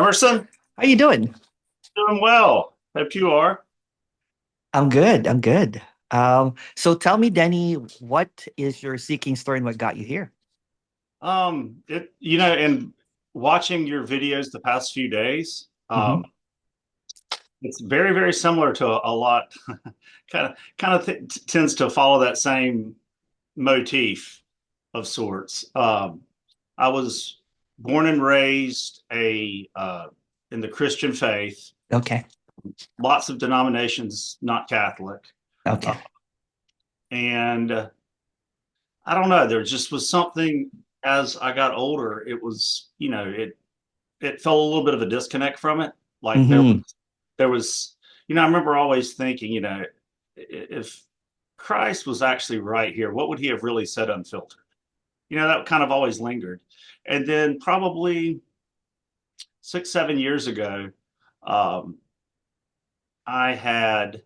Emerson, How you doing? doing well. Hope you are. I'm good. I'm good. So tell me, Denny, what is your seeking story and what got you here? And watching your videos the past few days, Hmm. it's very, very similar to a lot. Kind of tends to follow that same motif of sorts. I was born and raised in the Christian faith. Okay. Lots of denominations, not Catholic, uh, Okay. and I don't know. There just was something as I got older. It felt a little bit of a disconnect from it. Like Hmm. there was, I remember always thinking, if Christ was actually right here, what would he have really said unfiltered? That kind of always lingered. And then probably 6, 7 years ago, um, I had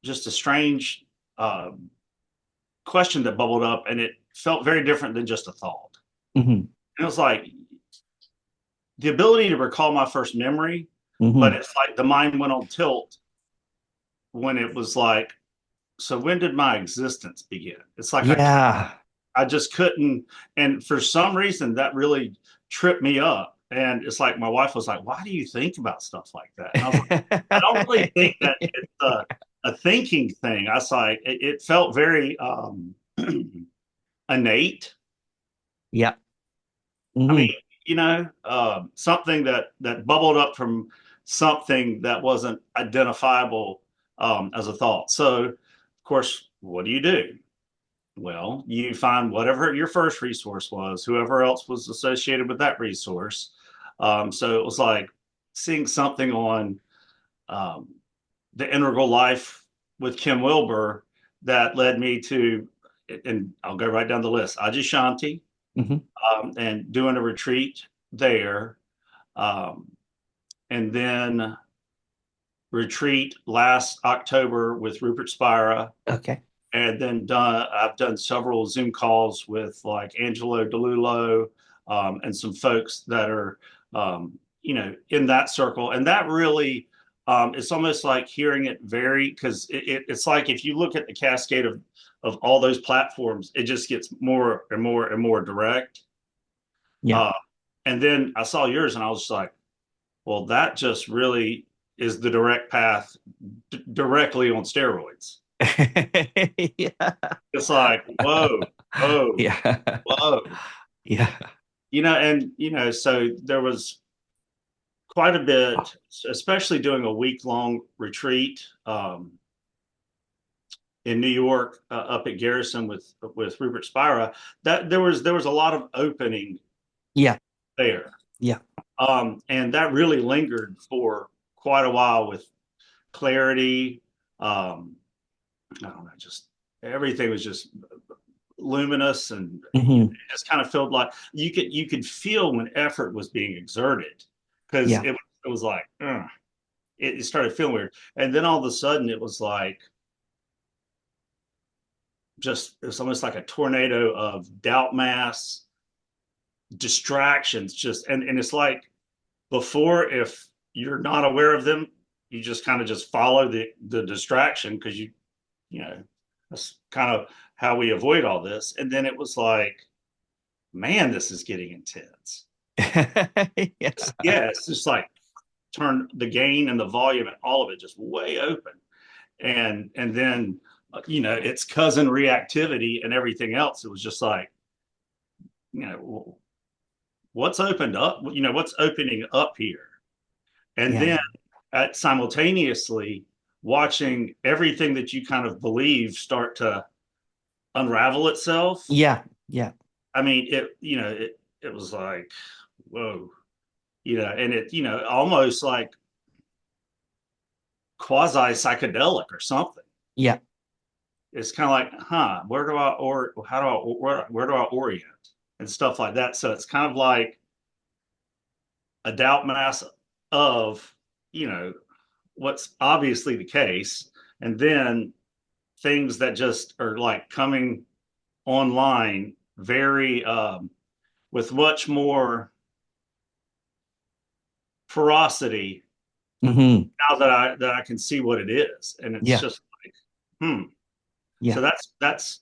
just a strange question that bubbled up, and it felt very different than just a thought. Hmm. It was like the ability to recall my first memory, but Hmm. it's like the mind went on tilt when it was like, so when did my existence begin? It's like Yeah. I just couldn't, and for some reason that really tripped me up. And it's like my wife was like, "Why do you think about stuff like that?" And I was like, "I don't really think that it's a thinking thing." I was like, it felt very innate. Yeah. I mean, Hmm. something that bubbled up from something that wasn't identifiable as a thought. So, of course, what do? Well, you find whatever your first resource was, whoever else was associated with that resource. So it was like seeing something on um, the integral life with Kim Wilbur that led me to, and I'll go right down the list, Ajishanti, Hmm. and doing a retreat there. Um, and then retreat last October with Rupert Spira, Okay. and then I've done several Zoom calls with like Angelo DeLulo, and some folks that are in that circle, and that really it's almost like hearing it vary because it's like if you look at the cascade of all those platforms, it just gets more and more and more direct. Yeah. Uh, and then I saw yours, and I was just like, well, that just really is the direct path directly on steroids. Yeah. It's like, whoa, whoa, Yeah. whoa. Yeah. So there was quite a bit, especially doing a week long retreat in New York, up at Garrison with Rupert Spira. That there was a lot of opening Yeah. there, Yeah. and that really lingered for quite a while with clarity. Um, I don't know, just everything was just luminous, and it Hmm. just kind of felt like you could feel when effort was being exerted because Yeah. it was like it started feeling weird, and then all of a sudden it was like just it was almost like a tornado of doubt mass distractions, just and it's like before, if you're not aware of them, you just kind of just follow the distraction because you know that's kind of how we avoid all this. And then it was like, man, this is getting intense. Yeah. Yeah, it's just like turn the gain and the volume and all of it just way open. And then its cousin reactivity and everything else. It was just like, what's opened up? What's opening up here? And Yeah. then simultaneously watching everything that you kind of believe start to unravel itself. Yeah. Yeah. I mean, it was like, whoa, and it, almost like quasi psychedelic or something. Yeah. It's kind of like, where do I or how do I where do I orient and stuff like that. So it's kind of like a doubt mass of you know what's obviously the case, and then things that just are like coming online very with much more ferocity Hmm. now that I can see what it is, and it's Yeah. just like, hmm. Yeah. So that's that's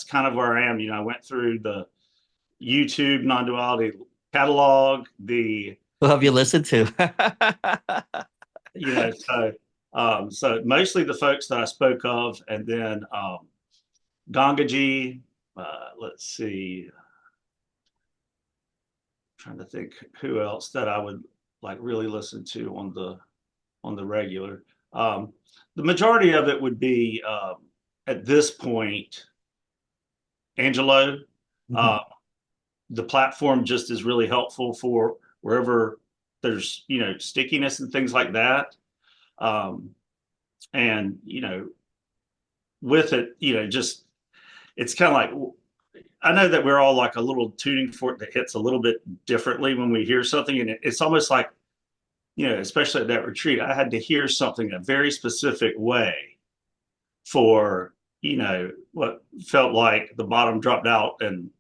kind of where I am. I went through the YouTube non-duality catalog, the Who have you listened to? so mostly the folks that I spoke of, and then Gangaji. Let's see, trying to think who else that I would like really listen to on the regular. Um, the majority of it would be at this point Angelo. Mhm. Uh, the platform just is really helpful for wherever there's stickiness and things like that. Um, and with it, just it's kind of like I know that we're all like a little tuning fork that hits a little bit differently when we hear something, and it's almost like especially at that retreat, I had to hear something a very specific way for what felt like the bottom dropped out and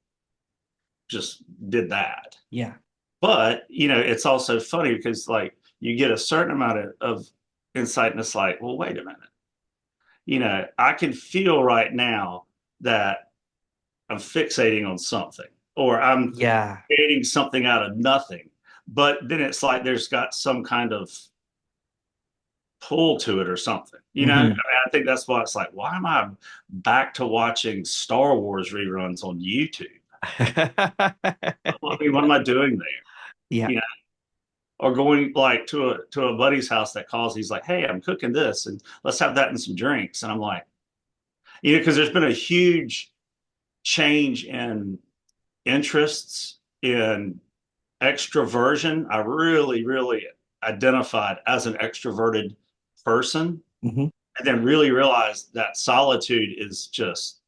just did that. Yeah. But it's also funny because like you get a certain amount of insight, and it's like, well, wait a minute. I can feel right now that I'm fixating on something, or I'm Yeah. creating something out of nothing. But then it's like there's got some kind of pull to it or something. Hmm. I think that's why it's like, why am I back to watching Star Wars reruns on YouTube? I mean, what am I doing there? Yeah. You know, or going like to a buddy's house that calls. He's like, "Hey, I'm cooking this, and let's have that and some drinks." And I'm like, because there's been a huge change in interests in extroversion. I really, really identified as an extroverted person, Hmm. and then really realized that solitude is just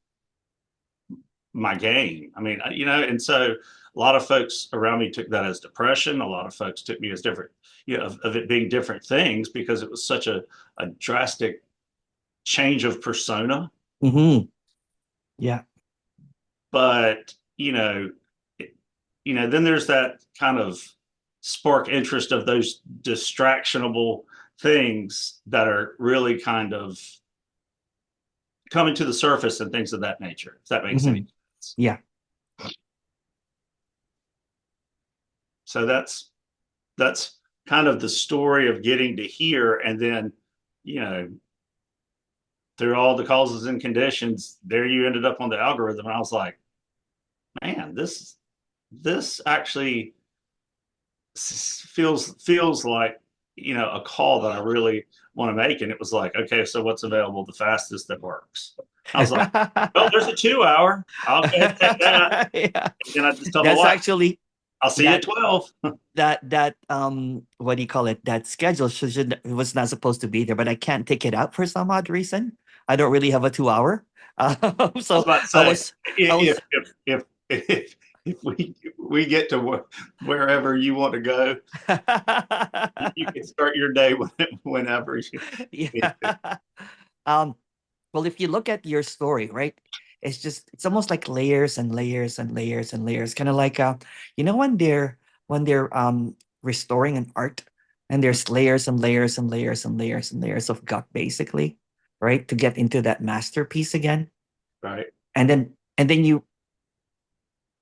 my game. I mean, and so a lot of folks around me took that as depression. A lot of folks took me as different, of it being different things because it was such a drastic change of persona. Hmm. Yeah. But, then there's that kind of spark interest of those distractionable things that are really kind of coming to the surface and things of that nature, if that makes any Hmm. sense. Yeah. So that's kind of the story of getting to here, and then you know through all the causes and conditions, there you ended up on the algorithm, and I was like, man, this actually feels like a call that I really want to make. And it was like, okay, so what's available the fastest that works? I was like, well, there's a 2 hour, I'll go ahead and take that. Yeah. And then I just tell my That's wife, actually I'll see you at that 12. what do you call it? That schedule was not supposed to be there, but I can't take it out for some odd reason. I don't really have a 2 hour. I was So about to I say, was I if was if we get to wherever you want to go, you can start your day whenever you need to. yeah. Um, well, if you look at your story, right, it's almost like layers and layers and layers and layers, kind of like when they're restoring an art, and there's layers and layers and layers and layers and layers of gut, basically, right, to get into that masterpiece again, Right, and then you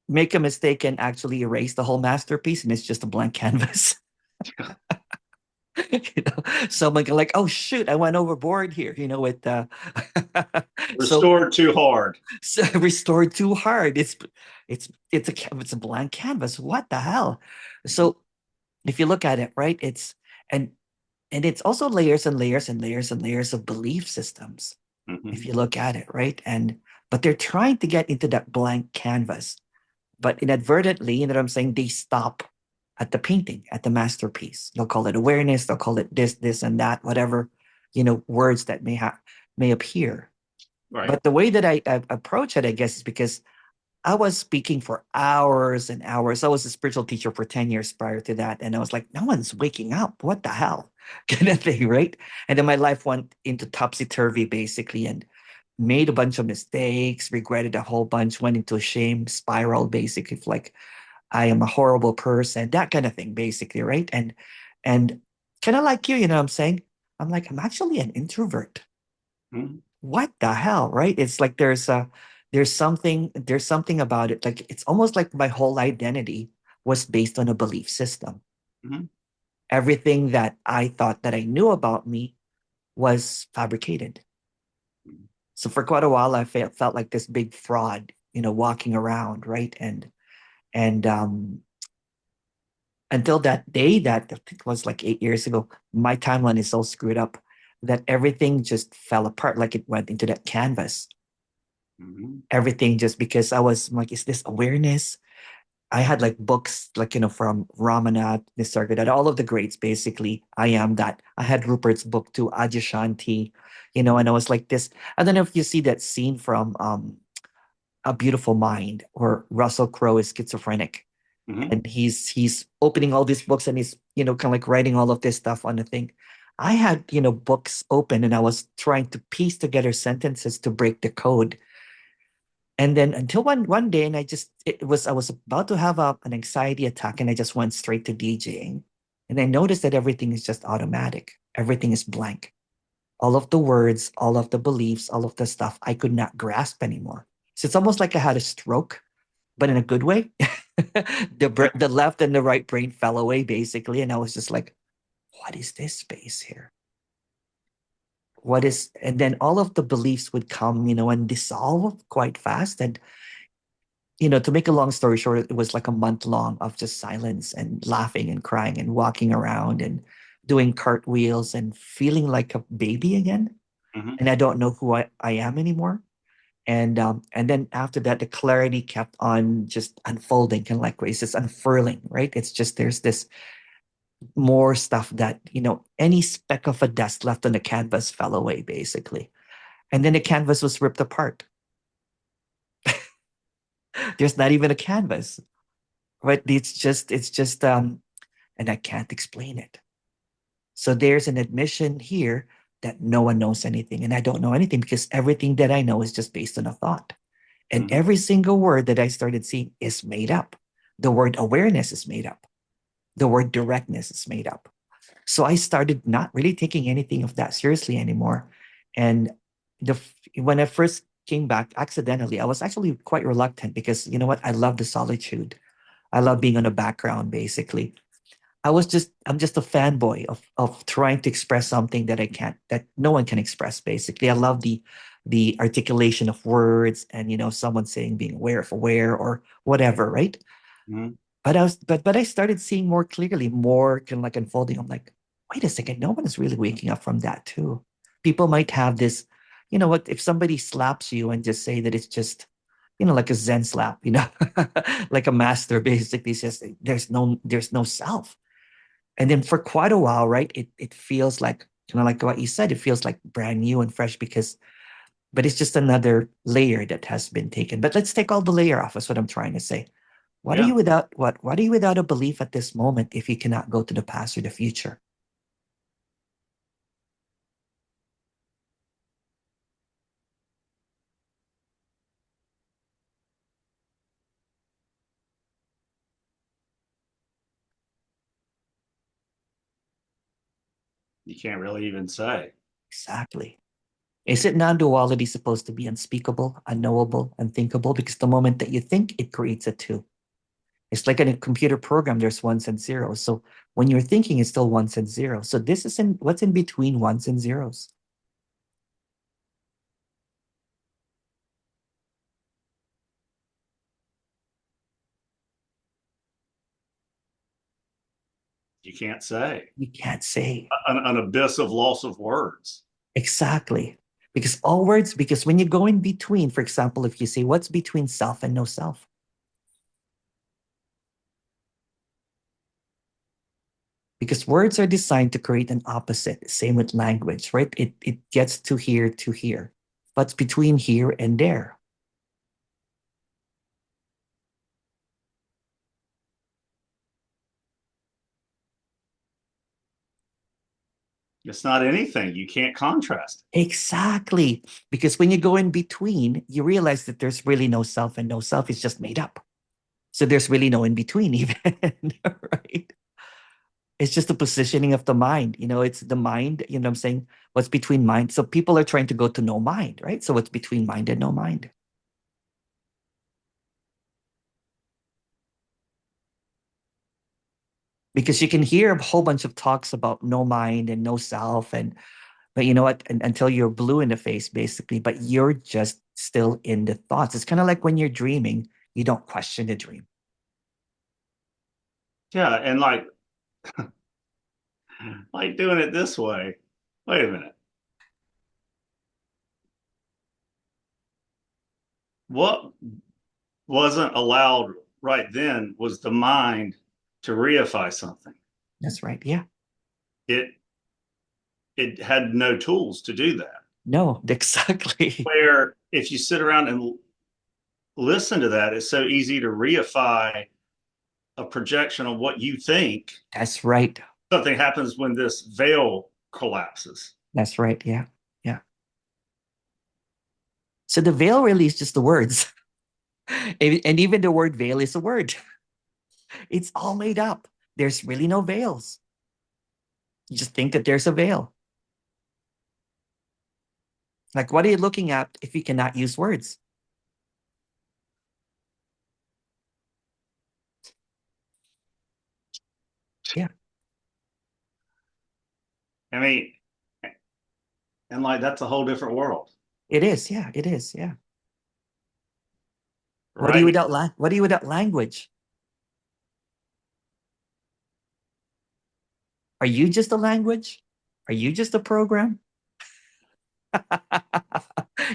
make a mistake and actually erase the whole masterpiece, and it's just a blank canvas. Someone can like, oh shoot, I went overboard here, with so restored too hard. so restored too hard. It's a blank canvas. What the hell? So if you look at it, right, and and it's also layers and layers and layers and layers of belief systems. If Mm-hmm. you look at it, right, but they're trying to get into that blank canvas, but inadvertently, you know what I'm saying, they stop at the painting, at the masterpiece. They'll call it awareness. They'll call it this, and that, whatever, words that may appear. Right, But the way that I approach it, I guess, is because I was speaking for hours and hours. I was a spiritual teacher for 10 years prior to that. And I was like, no one's waking up. What the hell? Kind of thing, right? And then my life went into topsy turvy, basically, and made a bunch of mistakes, regretted a whole bunch, went into a shame spiral, basically, like I am a horrible person, that kind of thing, basically, right? And kind of like you know what I'm saying? I'm like, I'm actually an introvert. Mhm. What the hell, right? It's like there's something about it. Like it's almost like my whole identity was based on a belief system. Mhm. Everything that I thought that I knew about me was fabricated. So for quite a while, I felt like this big fraud, you know, walking around, right? And until that day, that I think was like 8 years ago, my timeline is so screwed up that everything just fell apart, like it went into that canvas. Mhm. Everything just because I was like, is this awareness? I had like books, like, you know, from Ramanath, Nisargadatta, all of the greats, basically. I am that. I had Rupert's book too, Adyashanti, you know, and I was like this. I don't know if you see that scene from A Beautiful Mind, where Russell Crowe is schizophrenic Mhm. and he's opening all these books and he's, you know, kind of like writing all of this stuff on the thing. I had, you know, books open and I was trying to piece together sentences to break the code. And then until one day, and I was about to have an anxiety attack, and I just went straight to DJing, and I noticed that everything is just automatic. Everything is blank. All of the words, all of the beliefs, all of the stuff I could not grasp anymore. So it's almost like I had a stroke, but in a good way. The left and the right brain fell away basically, and I was just like, "What is this space here? What is?" And then all of the beliefs would come, you know, and dissolve quite fast, and you know, to make a long story short, it was like a month long of just silence and laughing and crying and walking around and doing cartwheels and feeling like a baby again. Mhm. And I don't know who I am anymore. And then after that, the clarity kept on just unfolding, kind of like it's just unfurling, right? It's just there's this more stuff that, you know, any speck of a dust left on the canvas fell away, basically. And then the canvas was ripped apart. There's not even a canvas, right? It's just and I can't explain it. So there's an admission here that no one knows anything. And I don't know anything because everything that I know is just based on a thought. And Mhm. every single word that I started seeing is made up. The word awareness is made up. The word directness is made up. So I started not really taking anything of that seriously anymore. And when I first came back accidentally, I was actually quite reluctant because you know what? I love the solitude. I love being on the background, basically. I'm just a fanboy of trying to express something that I can't, that no one can express, basically. I love the articulation of words and you know, someone saying being aware of aware or whatever, right? Mhm. But I started seeing more clearly, more kind of like unfolding. I'm like, wait a second, no one is really waking up from that too. People might have this, you know what, if somebody slaps you and just say that it's just, you know, like a Zen slap, you know, like a master basically says there's no self. And then for quite a while, right, it feels like kind of like what you said, it feels like brand new and fresh because but it's just another layer that has been taken. But let's take all the layer off, is what I'm trying to say. Yeah. What are you without a belief at this moment if you cannot go to the past or the future? You can't really even say. Exactly. Is it non-duality supposed to be unspeakable, unknowable, unthinkable? Because the moment that you think, it creates a two. It's like in a computer program, there's ones and zeros. So when you're thinking, it's still ones and zeros. So this is in what's in between ones and zeros. You can't say. You can't say. An abyss of loss of words. Exactly. Because all words, because when you go in between, for example, if you say, what's between self and no self? Because words are designed to create an opposite. Same with language, right? It gets to here to here. What's between here and there? It's not anything. You can't contrast Exactly. Because when you go in between, you realize that there's really no self and no self is just made up. So there's really no in between, even, right? It's just the positioning of the mind. It's the mind, what I'm saying? What's between mind? So people are trying to go to no mind, right? So what's between mind and no mind? Because you can hear a whole bunch of talks about no mind and no self, but you know what? Until you're blue in the face, basically, but you're just still in the thoughts. It's kind of like when you're dreaming, you don't question the dream. Yeah, and like doing it this way. Wait a minute. What wasn't allowed right then was the mind to reify something. That's right. Yeah. It it had no tools to do that. No, exactly. Where if you sit around and listen to that, it's so easy to reify a projection of what you think That's right. something happens when this veil collapses. That's right. Yeah. Yeah. So the veil really is just the words. And even the word veil is a word. It's all made up. There's really no veils. You just think that there's a veil. Like, what are you looking at if you cannot use words? Yeah, I mean, and like that's a whole different world, it is. Yeah, it is. Yeah. right? What are you without language? Are you just a language? Are you just a program?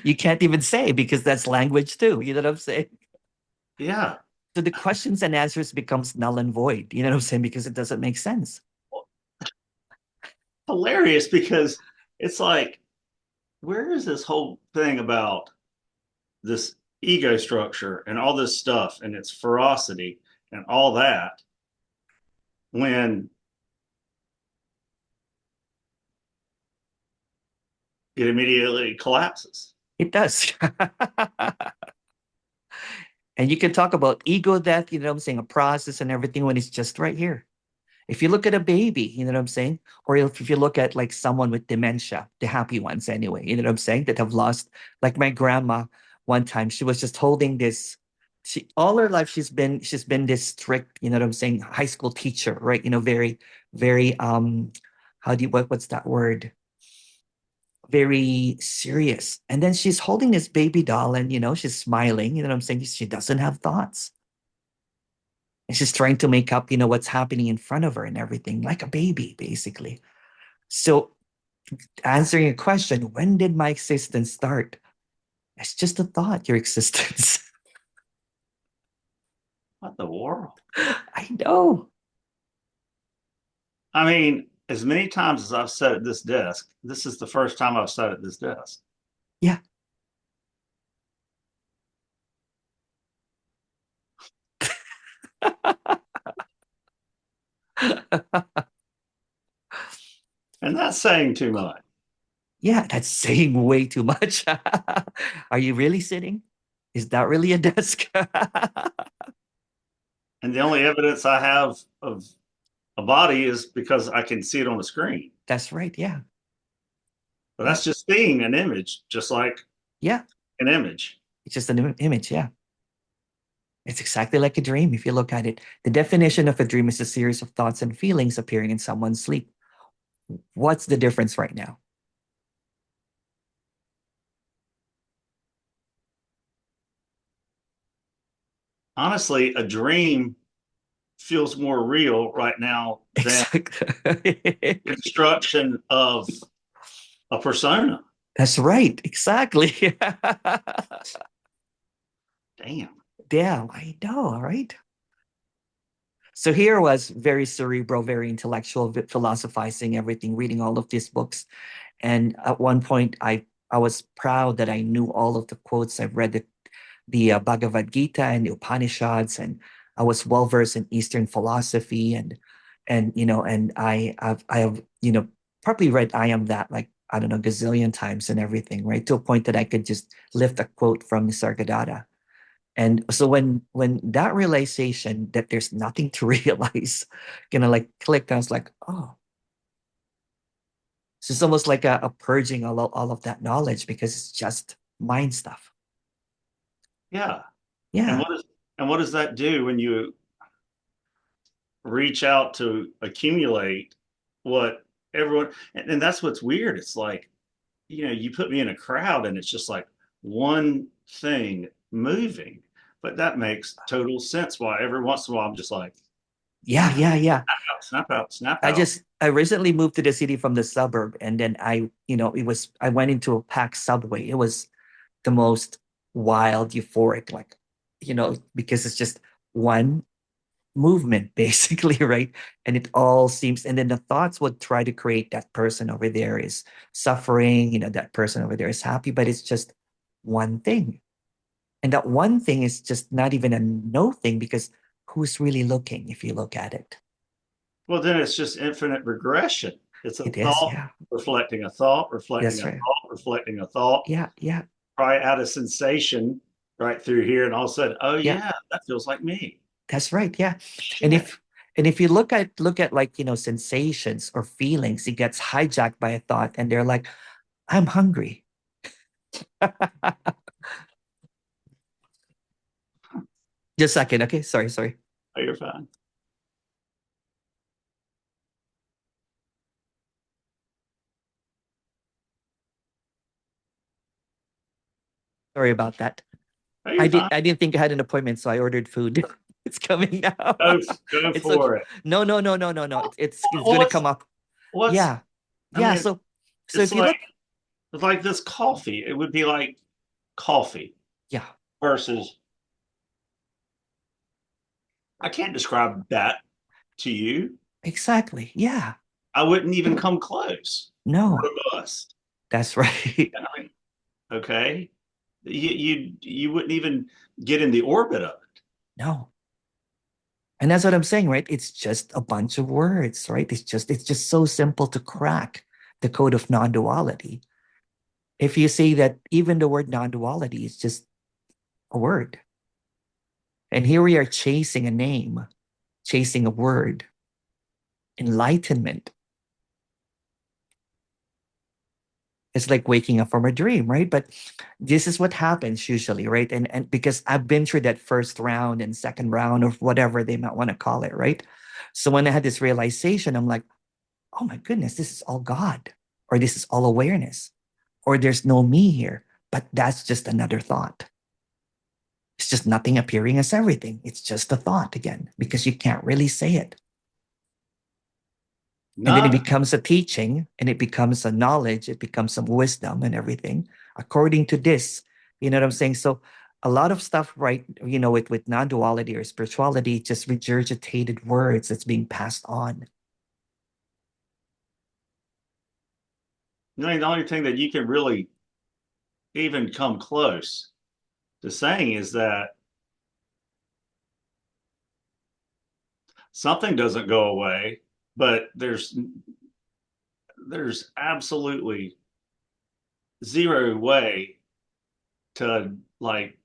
You can't even say because that's language too. You know what I'm saying? Yeah, So the questions and answers becomes null and void. You know what I'm saying? Because it doesn't make sense. hilarious because it's like, where is this whole thing about this ego structure and all this stuff and its ferocity and all that when it immediately collapses? It does. And you can talk about ego death, you know what I'm saying, a process and everything when it's just right here. If you look at a baby, you know what I'm saying? Or if you look at like someone with dementia, the happy ones anyway, you know what I'm saying, that have lost, like my grandma one time, she was just holding this. She all her life she's been this strict, you know what I'm saying, high school teacher, right? Very, very how do you what's that word? Very serious. And then she's holding this baby doll and she's smiling, you know what I'm saying? She doesn't have thoughts. And she's trying to make up, what's happening in front of her and everything, like a baby, basically. So, answering a question, when did my existence start? It's just a thought, your existence. What the world? I know. I mean, as many times as I've sat at this desk, this is the first time I've sat at this desk. Yeah. And that's saying too much. Yeah, that's saying way too much. Are you really sitting? Is that really a desk? And the only evidence I have of a body is because I can see it on the screen. That's right. Yeah. But Yeah. that's just seeing an image, just like Yeah. an image. It's just an image. Yeah. It's exactly like a dream if you look at it. The definition of a dream is a series of thoughts and feelings appearing in someone's sleep. What's the difference right now? Honestly, a dream feels more real right now than Exactly. construction of a persona. That's right. Exactly. Damn. Damn, I know, right? So here was very cerebral, very intellectual, philosophizing everything, reading all of these books. And at one point, I was proud that I knew all of the quotes. I've read the Bhagavad Gita and the Upanishads, and I was well versed in Eastern philosophy, and I have probably read I Am That like I don't know gazillion times and everything, right? To a point that I could just lift a quote from Nisargadatta. And so when that realization that there's nothing to realize kind of like clicked, I was like, oh, so it's almost like a purging all of that knowledge because it's just mind stuff. Yeah. And Yeah. what does that do when you reach out to accumulate what everyone, and that's what's weird. It's like, you put me in a crowd and it's just like one thing moving. But that makes total sense why every once in a while I'm just like, Yeah, yeah, yeah. snap out, snap I out. just I recently moved to the city from the suburb, and then I went into a packed subway. It was the most wild, euphoric, like, because it's just one movement basically, right? And it all seems, and then the thoughts would try to create that person over there is suffering, that person over there is happy, but it's just one thing. And that one thing is just not even a no thing because who's really looking if you look at it? Well, then it's just infinite regression. It's a It is, thought yeah. reflecting a thought, reflecting That's a right. thought, reflecting a thought, Yeah, yeah, try out a sensation right through here, and all of a sudden, oh yeah. yeah, that feels like me. That's right. Yeah. And Shit. if you look at like, sensations or feelings, it gets hijacked by a thought and they're like, I'm hungry. Just a second. Okay. Sorry, sorry. Oh, you're fine. Sorry about that. Oh, I you're did fine. I didn't think I had an appointment, so I ordered food. It's coming now. Go, go It's okay. for it. No, no, no, no, no, no. It's Well, gonna come up. what's Yeah. I Yeah. mean, So it's if you look, like this coffee. It would be like coffee yeah, versus. I can't describe that to you. exactly. Yeah. I wouldn't even come close. No, Robust. that's right. I mean, okay, you wouldn't even get in the orbit of it. No. And that's what I'm saying, right? It's just a bunch of words, right? It's just so simple to crack the code of non-duality. If you say that even the word non-duality is just a word, and here we are chasing a name, chasing a word, enlightenment. It's like waking up from a dream, right? But this is what happens usually, right? And because I've been through that first round and second round of whatever they might want to call it, right? So when I had this realization, I'm like, oh my goodness, this is all God, or this is all awareness, or there's no me here. But that's just another thought. It's just nothing appearing as everything. It's just a thought again, because you can't really say it. And then it Not becomes a teaching and it becomes a knowledge, it becomes some wisdom and everything according to this. You know what I'm saying? So a lot of stuff, right, with non-duality or spirituality, just regurgitated words that's being passed on. the only thing that you can really even come close to saying is that something doesn't go away, but there's absolutely zero way to like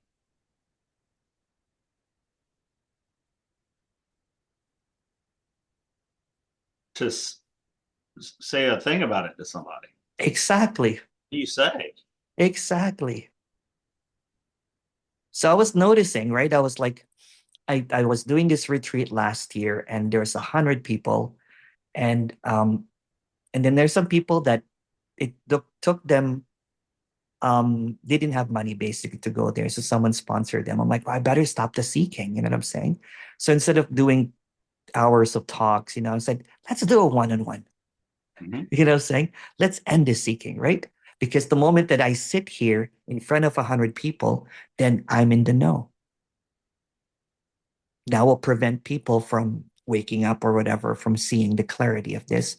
to say a thing about it to somebody. Exactly. You say, Exactly. So I was noticing, right? I was like, I was doing this retreat last year and there's 100 people. And then there's some people that it took them, they didn't have money basically to go there. So someone sponsored them. I'm like, well, I better stop the seeking. You know what I'm saying? So instead of doing hours of talks, I said, let's do a one-on-one. mm-hmm. You know what I'm saying? Let's end the seeking, right? Because the moment that I sit here in front of 100 people, then I'm in the know. That will prevent people from waking up or whatever from seeing the clarity of this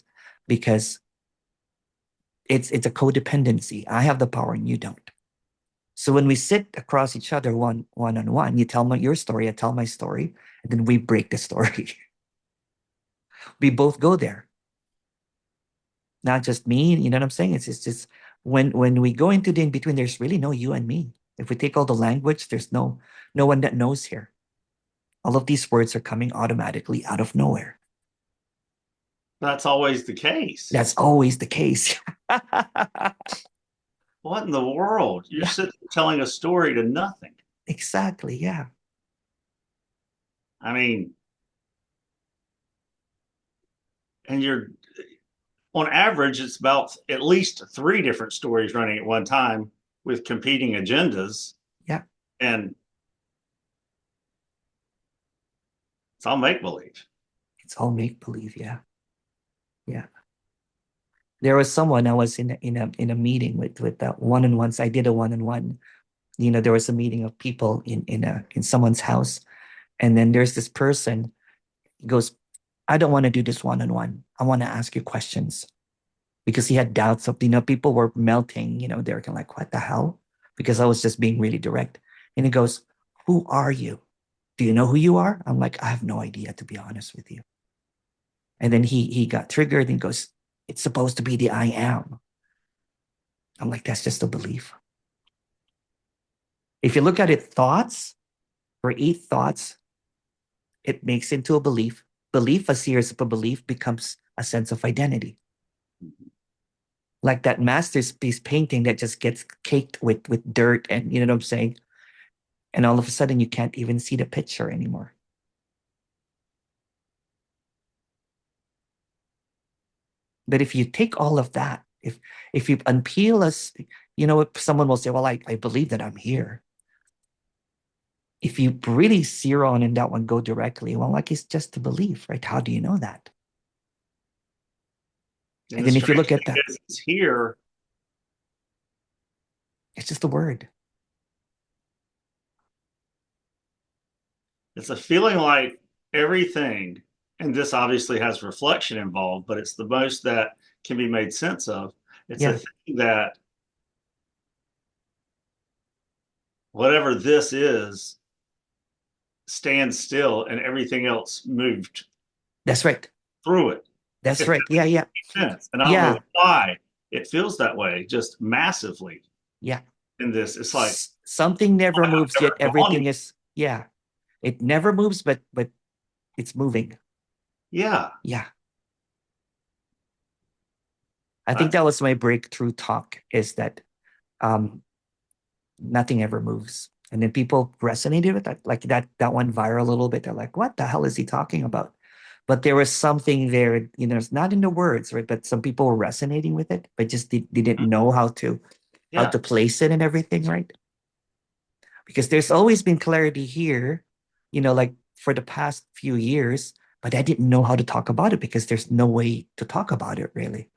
because it's a codependency. I have the power and you don't. So when we sit across each other one on one, you tell me your story, I tell my story, and then we break the story. We both go there. Not just me, you know what I'm saying? It's just when we go into the in between, there's really no you and me. If we take all the language, there's no one that knows here. All of these words are coming automatically out of nowhere. That's always the case. That's always the case. What in the world? You're Yeah, sitting telling a story to nothing. exactly. Yeah. I mean, and you're on average, it's about at least three different stories running at one time with competing agendas. Yeah. And it's all make believe. It's all make believe. Yeah. Yeah. There was someone I was in a meeting with one-on-ones. I did a one-on-one. There was a meeting of people in someone's house. And then there's this person. He goes, I don't want to do this one-on-one. I want to ask you questions. Because he had doubts of, people were melting, they're kind of like, what the hell? Because I was just being really direct. And he goes, who are you? Do you know who you are? I'm like, I have no idea, to be honest with you. And then he got triggered and goes, it's supposed to be the I am. I'm like, that's just a belief. If you look at it, thoughts, for each thoughts, it makes into a belief. Belief, a series of a belief, becomes a sense of identity. Like that masterpiece painting that just gets caked with dirt, and you know what I'm saying? And all of a sudden you can't even see the picture anymore. But if you take all of that, if you unpeel us, if someone will say, well, I believe that I'm here. If you really zero on in that one, go directly, well, like, it's just a belief, right? How do you know that? And And the then if you strange look at thing that, is, it's here. it's just a word. It's a feeling like everything, and this obviously has reflection involved, but it's the most that can be made sense of. It's a Yeah, thing that whatever this is stands still and everything else moved that's right. through it. That's If right. that Yeah, yeah, makes sense. And I don't know yeah, why it feels that way, just massively yeah. in this. It's like, Something never I've moves, never yet gone here. everything is, yeah. It never moves, but it's moving. Yeah. Yeah. I think That's that was my breakthrough talk, is that um nothing ever moves. And then people resonated with that, like that went viral a little bit. They're like, what the hell is he talking about? But there was something there, it's not in the words, right? But some people were resonating with it, but just didn't know how yeah. to place it and everything, right? Because there's always been clarity here, like for the past few years, but I didn't know how to talk about it because there's no way to talk about it really.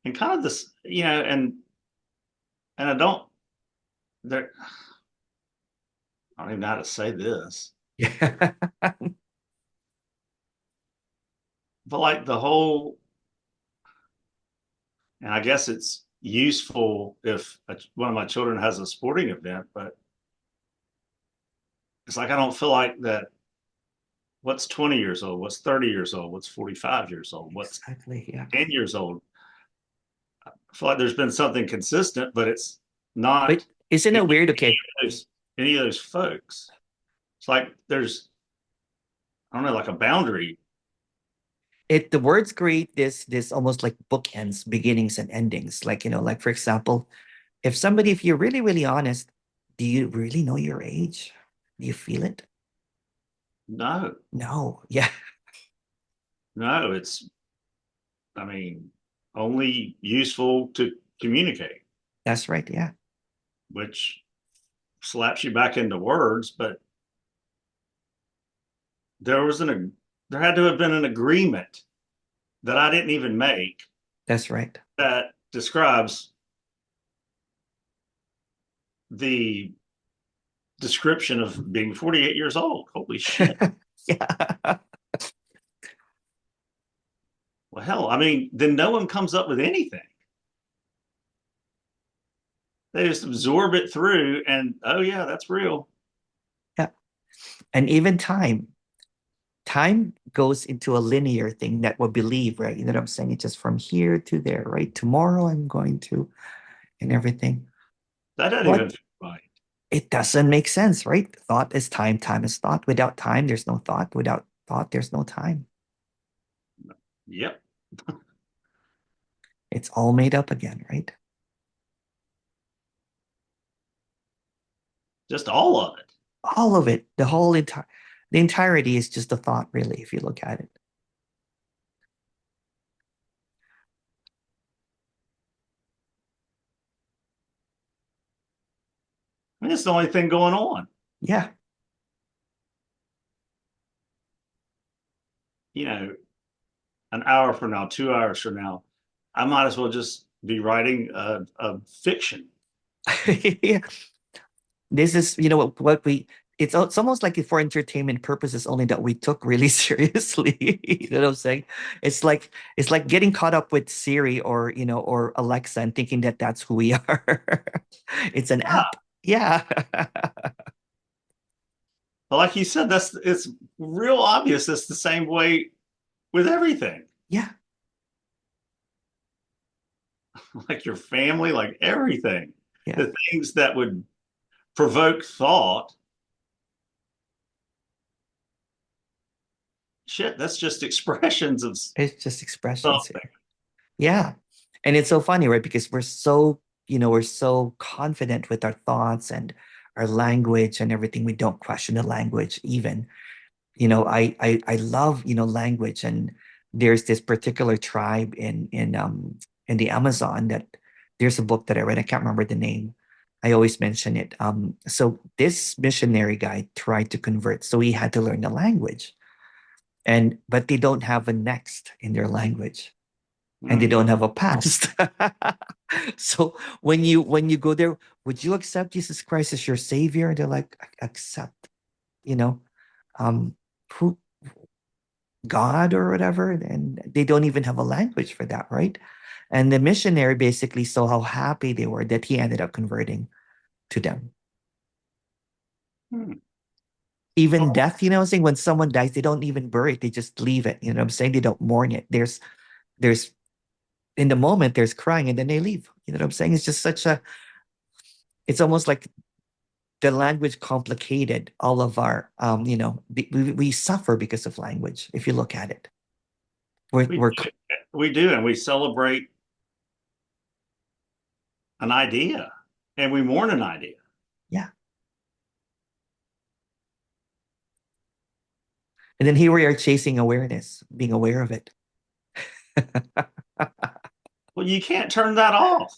And kind of this, and I don't there I don't even know how to say this. Yeah. But like the whole, and I guess it's useful if one of my children has a sporting event, but it's like I don't feel like that. What's 20 years old? What's 30 years old? What's 45 years old? What's Exactly. Yeah. 10 years old? I feel like there's been something consistent, but it's But not isn't any it weird? Okay. of those folks. It's like there's, I don't know, like a boundary. The words create this almost like bookends, beginnings and endings. Like, like for example, if you're really, really honest, do you really know your age? Do you feel it? No, No. Yeah. no, it's, I mean, only useful to communicate, That's right. Yeah. which slaps you back into words, but there was there had to have been an agreement that I didn't even make That's right. that describes the description of being 48 years old. Holy shit. Yeah. Well, hell, I mean, then no one comes up with anything. They just absorb it through and, oh, yeah, that's real. Yeah. And even time. time goes into a linear thing that we believe, right? You know what I'm saying? It's just from here to there, right? Tomorrow I'm going to, and everything. That doesn't even What? feel right. It doesn't make sense, right? Thought is time, time is thought. Without time, there's no thought. Without thought, there's no time. Yep. It's all made up again, right? Just all of it. All of it, the entirety is just a thought, really, if you look at it. I mean, it's the only thing going on. Yeah. You know, an hour from now, 2 hours from now, I might as well just be writing a fiction. Yeah. This is, what we, it's almost like for entertainment purposes only that we took really seriously. You know what I'm saying? It's like getting caught up with Siri or Alexa and thinking that that's who we are. It's an Yeah. app. Yeah. But like you said, it's real obvious. It's the same way with everything. Yeah. Like your family, like everything. Yeah. The things that would provoke thought, shit, that's just expressions of It's just expressions something. here. Yeah. And it's so funny, right? Because we're so confident with our thoughts and our language and everything. We don't question the language even. I love, language. And there's this particular tribe in the Amazon that there's a book that I read. I can't remember the name. I always mention it. So this missionary guy tried to convert, so he had to learn the language. But they don't have a next in their language, and they Mm. don't have a past. So when you go there, would you accept Jesus Christ as your savior? And they're like, accept, you know, um, who God or whatever, and they don't even have a language for that, right? And the missionary basically saw how happy they were that he ended up converting to them. Hmm. Even death, I'm saying, when someone dies, they don't even bury it; they just leave it. You know what I'm saying? They don't mourn it. There's in the moment there's crying, and then they leave. You know what I'm saying? It's just it's almost like the language complicated all of our, we suffer because of language. If you look at it, we're, We we're we do, and we celebrate an idea, and we mourn an idea. yeah. And then here we are chasing awareness, being aware of it. Well, you can't turn that off.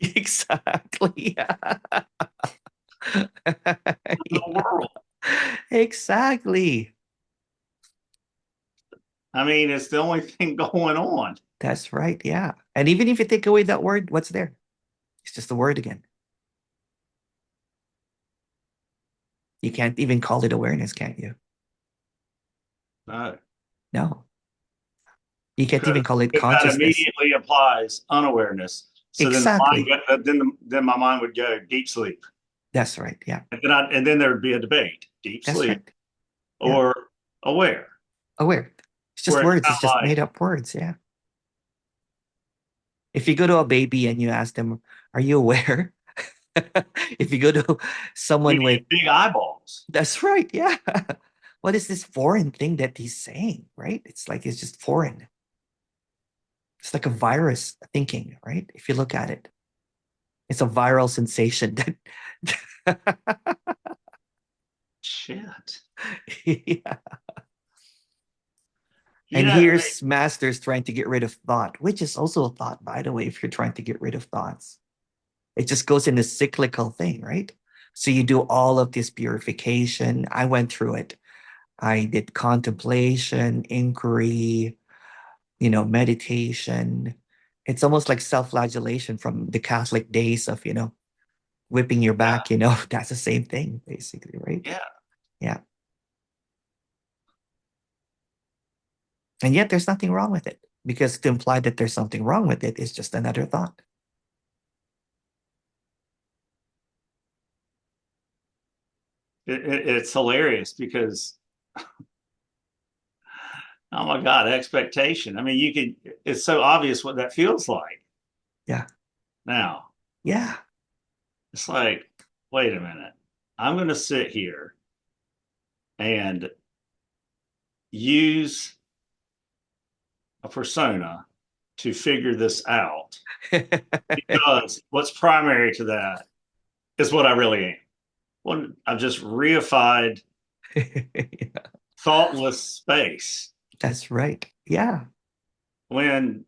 Exactly. The Yeah, world. exactly. I mean, it's the only thing going on. That's right. Yeah. And even if you take away that word, what's there? It's just a word again. You can't even call it awareness, can't you? No, No. You can't because even call it that consciousness. immediately applies unawareness. So then Exactly. then my mind would go deep sleep, That's right. Yeah. and then there would be a debate: deep That's sleep right. Yeah. or aware. Aware. It's just Where it's words. kind It's of just like, made up words. Yeah. If you go to a baby and you ask them, are you aware? If you go to we someone with, need big eyeballs. that's right. Yeah. What is this foreign thing that he's saying? Right. It's like it's just foreign. It's like a virus thinking, right? If you look at it, it's a viral sensation that Shit. yeah. You And know, here's masters trying to get rid of thought, which is also a thought, by the way, if you're trying to get rid of thoughts. It just goes in a cyclical thing, right? So you do all of this purification. I went through it. I did contemplation, inquiry, meditation. It's almost like self-flagellation from the Catholic days of, whipping your yeah, back, that's the same thing, basically, right? yeah. Yeah. And yet there's nothing wrong with it because to imply that there's something wrong with it is just another thought. It's hilarious because my God, expectation. I mean, it's so obvious what that feels like Yeah. now. Yeah. It's like, wait a minute. I'm going to sit here and use a persona to figure this out because what's primary to that is what I really am. Well, I've just reified thoughtless space That's right. Yeah. when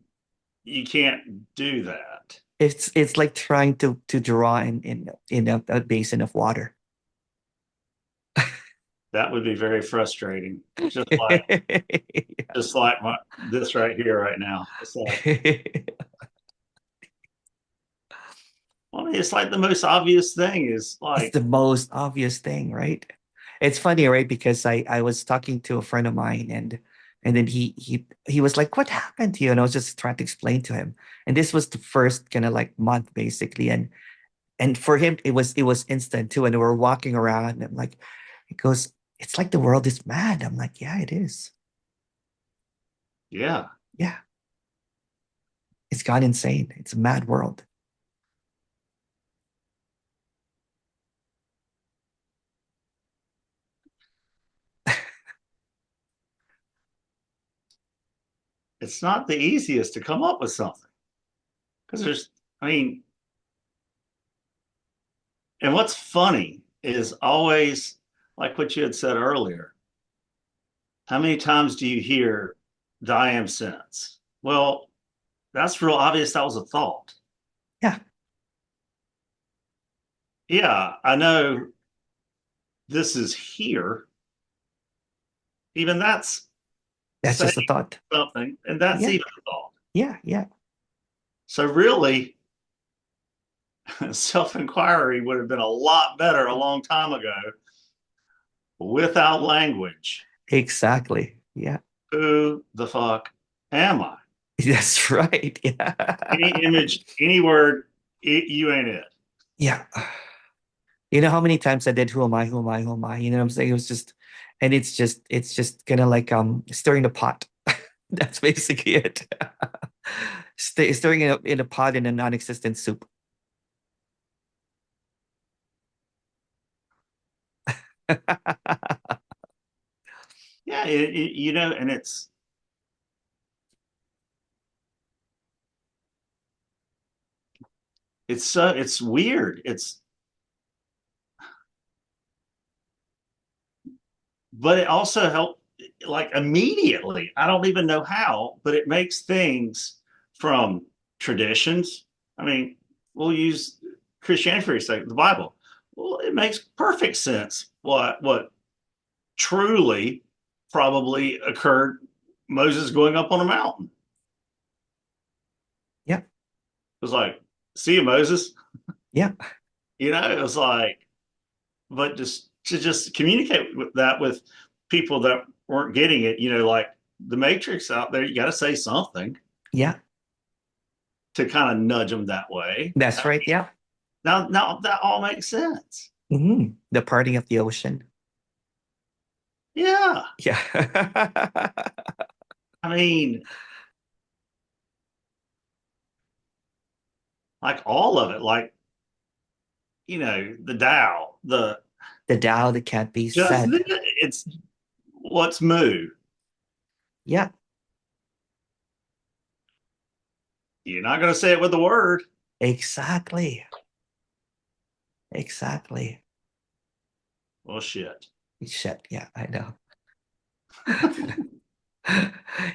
you can't do that. It's like trying to draw in a basin of water. That would be very frustrating. Yeah. Just like this right here, right now. It's like, I mean, it's like the most obvious thing is It's like, the most obvious thing, right? It's funny, right? Because I was talking to a friend of mine, and then he was like, "What happened to you?" And I was just trying to explain to him. And this was the first kind of like month basically. And for him it was instant too. And we were walking around and I'm like, he goes, "It's like the world is mad." I'm like, "Yeah, it is. yeah, Yeah, it's gone insane. It's a mad world." it's not the easiest to come up with something because I mean, and what's funny is always like what you had said earlier. How many times do you hear the I am sense? Well, that's real obvious. That was a thought. Yeah, Yeah, I know this is here. Even that's that's saying just a thought. something, and that's Yeah, even a thought. yeah, yeah. So really, self-inquiry would have been a lot better a long time ago without language. Exactly. Yeah. Who the fuck am I? That's right. Any Yeah. image, any word, you ain't it. Yeah. You know how many times I did who am I, who am I, who am I? You know what I'm saying? It was just, and it's just kind of like stirring the pot. That's basically it. Stirring in a pot in a non-existent soup. Yeah, and it's weird. But it also helped like immediately. I don't even know how, but it makes things from traditions. I mean, we'll use Christianity for sake, the Bible. Well, it makes perfect sense what truly probably occurred. Moses going up on a mountain. Yeah. It was like, see you, Moses. Yeah. It was like, but just communicate with that with people that weren't getting it, like the Matrix out there, you got to say something Yeah. to kind of nudge them that way. That's right. Yeah. Now that all makes sense. The parting of the ocean. Yeah. Yeah. I mean, like all of it, like, the Tao, The Tao that can't be just, said. it's what's moo. Yeah. You're not going to say it with the word. Exactly. Exactly. Well, shit. Shit. Yeah, I know.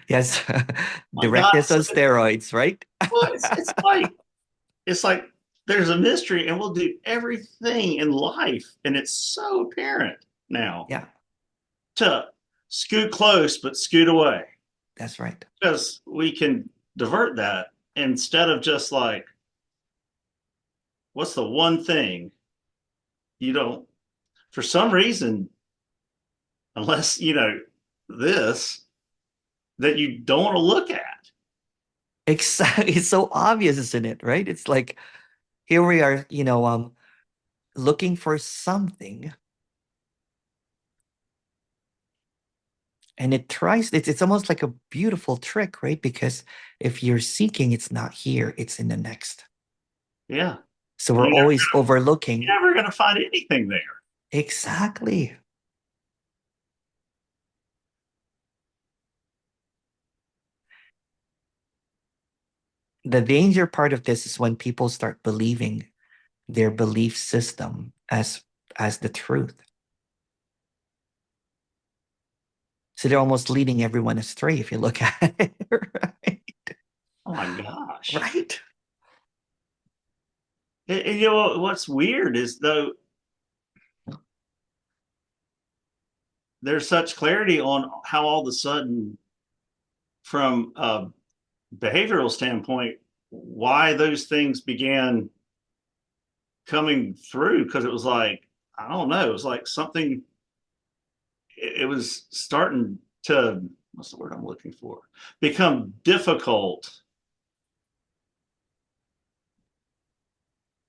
Yes. My God. Directness on steroids, right? Well, it's like there's a mystery and we'll do everything in life and it's so apparent now Yeah, to scoot close but scoot away that's right. because we can divert that instead of just like what's the one thing you don't for some reason unless this that you don't want to look at. Exactly. It's so obvious, isn't it? Right? It's like here we are, looking for something And it's almost like a beautiful trick, right? Because if you're seeking, it's not here, it's in the next. Yeah. So And we're always you're overlooking. never going to find anything there. Exactly. The danger part of this is when people start believing their belief system as the truth. So they're almost leading everyone astray if you look at it, right? Oh my gosh. Right? And you know what's weird is though there's such clarity on how all of a sudden, from a behavioral standpoint, why those things began coming through. Because it was like, I don't know, it was like something, it was starting to, what's the word I'm looking for? Become difficult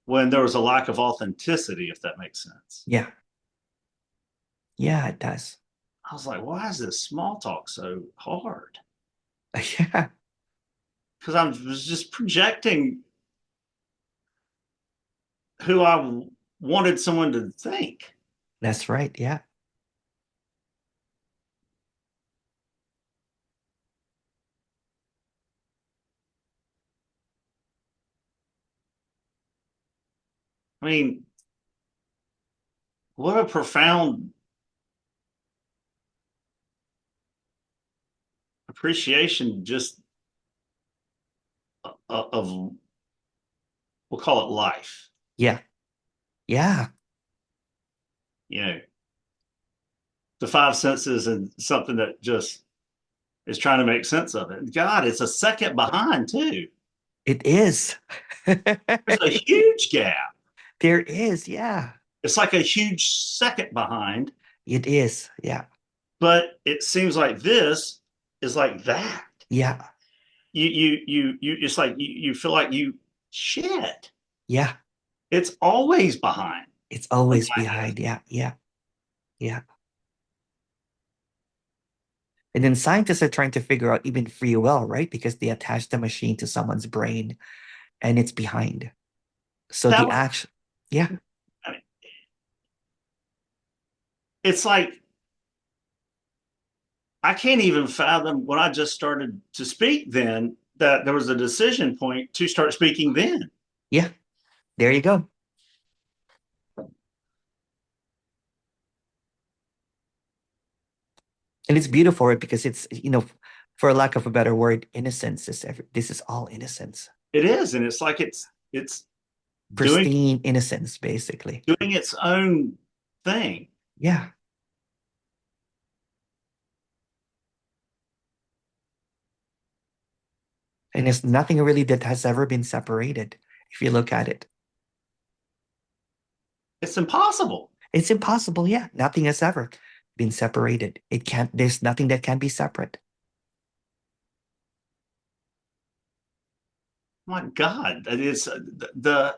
when there was a lack of authenticity, if that makes sense. Yeah. Yeah, it does. I was like, why is this small talk so hard? Yeah, Because I was just projecting who I wanted someone to think. that's right. Yeah. I mean, what a profound appreciation just of, we'll call it life. Yeah. Yeah. You know, the five senses and something that just is trying to make sense of it. God, it's a second behind too. It is. There's a huge gap. There is. Yeah. It's like a huge second behind, It is. Yeah. but it seems like this is like that. Yeah. It's like you feel like you shit. Yeah. It's always behind. It's Like always that is. behind. Yeah. Yeah. Yeah. And then scientists are trying to figure out even free will, right? Because they attach the machine to someone's brain and it's behind. So That the was, action, yeah, I mean, it's like I can't even fathom when I just started to speak then that there was a decision point to start speaking then. yeah, there you go. And it's beautiful, right? Because for lack of a better word, innocence this is all innocence. It is, and it's like it's doing Pristine innocence, basically. doing its own thing. Yeah. And it's nothing really that has ever been separated, if you look at it. It's impossible. It's impossible, yeah. Nothing has ever been separated. There's nothing that can be separate. My God, it's the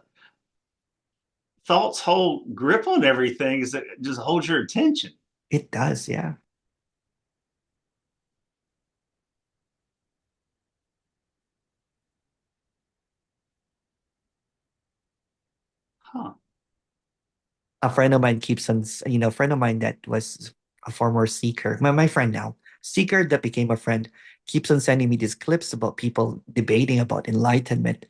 thoughts hold grip on everything is that it just holds your attention. It does, yeah. Huh. A friend of mine a friend of mine that was a former seeker, my friend now, seeker that became a friend, keeps on sending me these clips about people debating about enlightenment.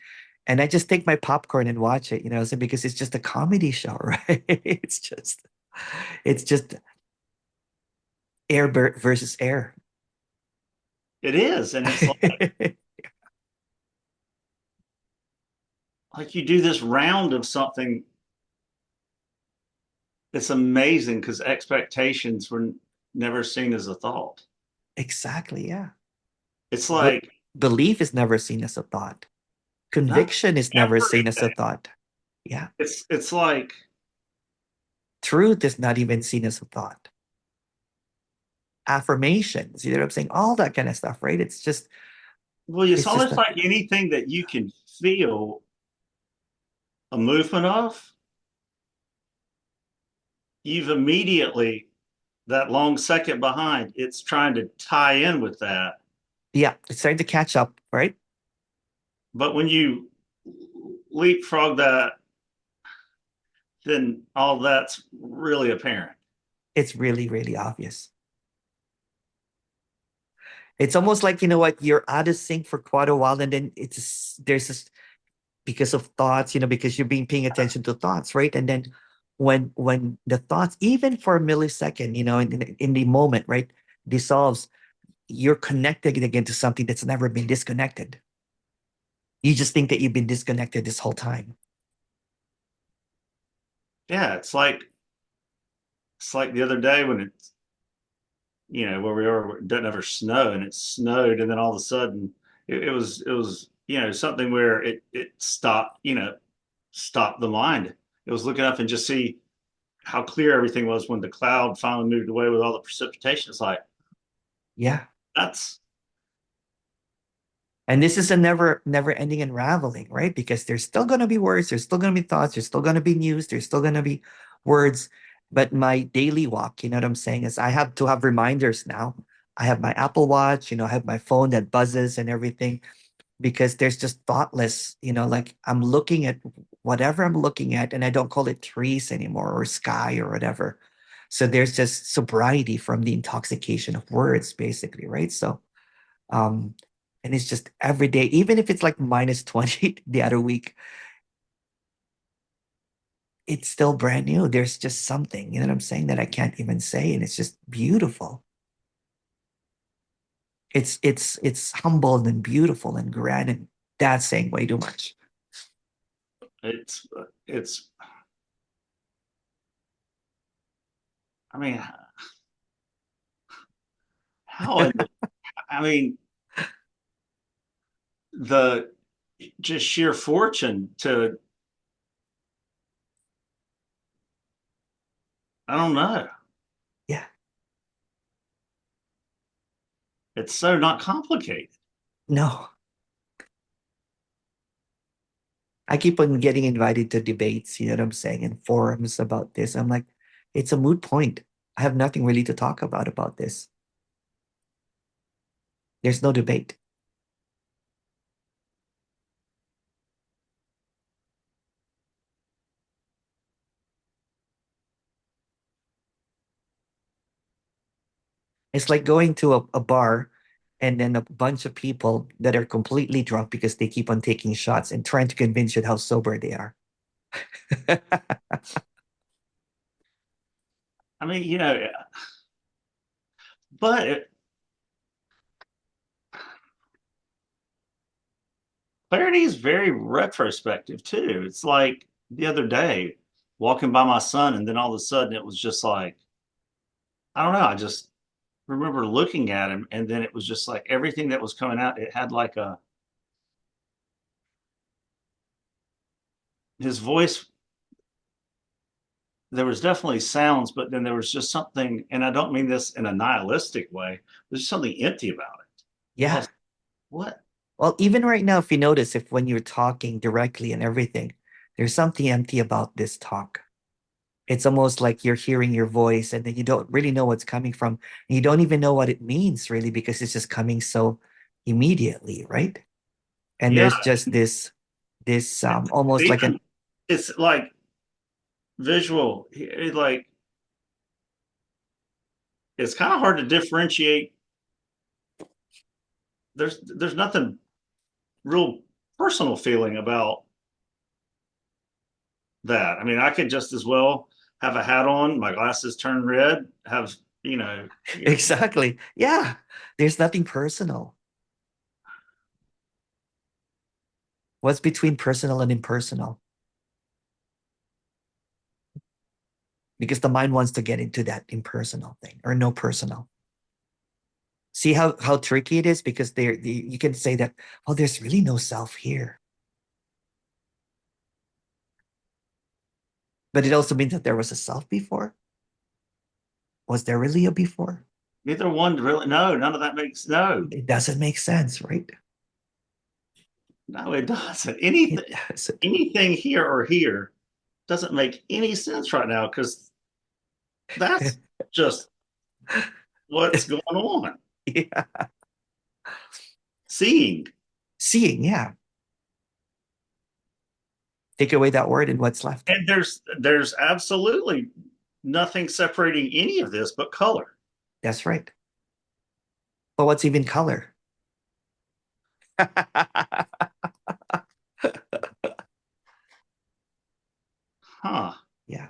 And I just take my popcorn and watch it, so because it's just a comedy show, right? It's just air versus air. It is, and it's like you do this round of something. It's amazing because expectations were never seen as a thought. Exactly, yeah. It's But like belief is never seen as a thought. not Conviction is never seen as a everything. thought. Yeah. It's like, Truth is not even seen as a thought. Affirmations, you know what I'm saying? All that kind of stuff, right? well, it's It's just almost a like anything that you can feel a movement of, you've immediately that long second behind, it's trying to tie in with that. Yeah, it's starting to catch up, right? But when you leapfrog that, then all that's really apparent. It's really, really obvious. It's almost like, you know what, you're out of sync for quite a while, and then there's this because of thoughts, because you're being paying attention to thoughts, right? And then when the thoughts, even for a millisecond, in the moment, right, dissolves, you're connected again to something that's never been disconnected. You just think that you've been disconnected this whole time. Yeah, it's like the other day when it's where we are, it doesn't ever snow, and it snowed, and then all of a sudden it was something where it stopped, stopped the mind. It was looking up and just see how clear everything was when the cloud finally moved away with all the precipitation. It's like Yeah. that's And this is a never ending unraveling, right? Because there's still going to be words, there's still going to be thoughts, there's still going to be news, there's still going to be words. But my daily walk, you know what I'm saying, is I have to have reminders now. I have my Apple Watch, I have my phone that buzzes and everything, because there's just thoughtless, like I'm looking at whatever I'm looking at, and I don't call it trees anymore or sky or whatever. So there's just sobriety from the intoxication of words, basically, right? So um, and it's just every day, even if it's like minus 20 the other week, it's still brand new. There's just something, you know what I'm saying, that I can't even say. And it's just beautiful. It's humble and beautiful and grand. And that's saying way too much. it's I mean, how in the, I mean, the just sheer fortune to, I don't know. Yeah. It's so not complicated. No. I keep on getting invited to debates, you know what I'm saying, and forums about this. I'm like, it's a moot point. I have nothing really to talk about this. There's no debate. It's like going to a bar and then a bunch of people that are completely drunk because they keep on taking shots and trying to convince you how sober they are. I mean, but clarity is very retrospective too. It's like the other day walking by my son, and then all of a sudden it was just like, I don't know. I just remember looking at him, and then it was just like everything that was coming out, it had like his voice, there was definitely sounds, but then there was just something, and I don't mean this in a nihilistic way, there's something empty about it. I Yeah. was, what? Well, even right now, if you notice, if when you're talking directly and everything, there's something empty about this talk. It's almost like you're hearing your voice and then you don't really know what's coming from. And you don't even know what it means really because it's just coming so immediately, right? And Yeah. there's just this It's almost like even, an it's like visual. Like, it's kind of hard to differentiate. There's nothing real personal feeling about that. I mean, I could just as well have a hat on, my glasses turn red, have, exactly. Yeah. There's nothing personal. What's between personal and impersonal? Because the mind wants to get into that impersonal thing or no personal. See how tricky it is because you can say that, oh, there's really no self here. But it also means that there was a self before. Was there really a before? neither one really, no, none of that makes, no, It doesn't make sense, right? no, it doesn't. It doesn't. Anything here or here doesn't make any sense right now because that's just What's going on? Yeah. Seeing. Seeing, yeah. Take away that word and what's left. And there's absolutely nothing separating any of this but color. That's right. But what's even color? Huh. Yeah.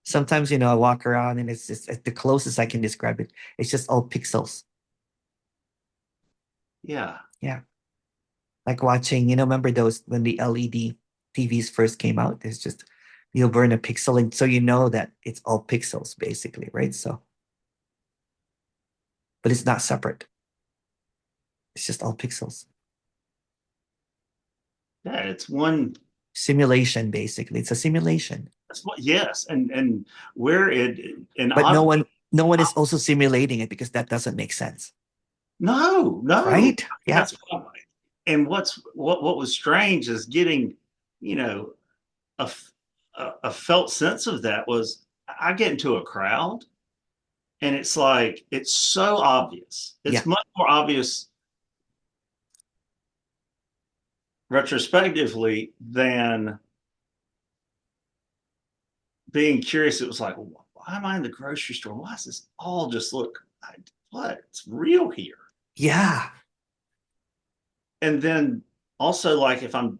Sometimes, I walk around and it's just the closest I can describe it. It's just all pixels. Yeah. Yeah. Like watching, remember those when the LED TVs first came out? It's just you'll burn a pixel and so you know that it's all pixels basically, right? So, but it's not separate. It's just all pixels. Yeah. It's one. Simulation, basically. It's a simulation. That's what. Yes. And where it and But no oddly, one no one is also simulating it because that doesn't make sense. no, no. Right? Yeah. That's why. And what was strange is getting, you know, a, a felt sense of that was I get into a crowd and it's like it's so obvious. It's Yeah. much more obvious retrospectively than being curious. It was like, why am I in the grocery store? Why does this all just look? What? It's real here. Yeah. And then also like if I'm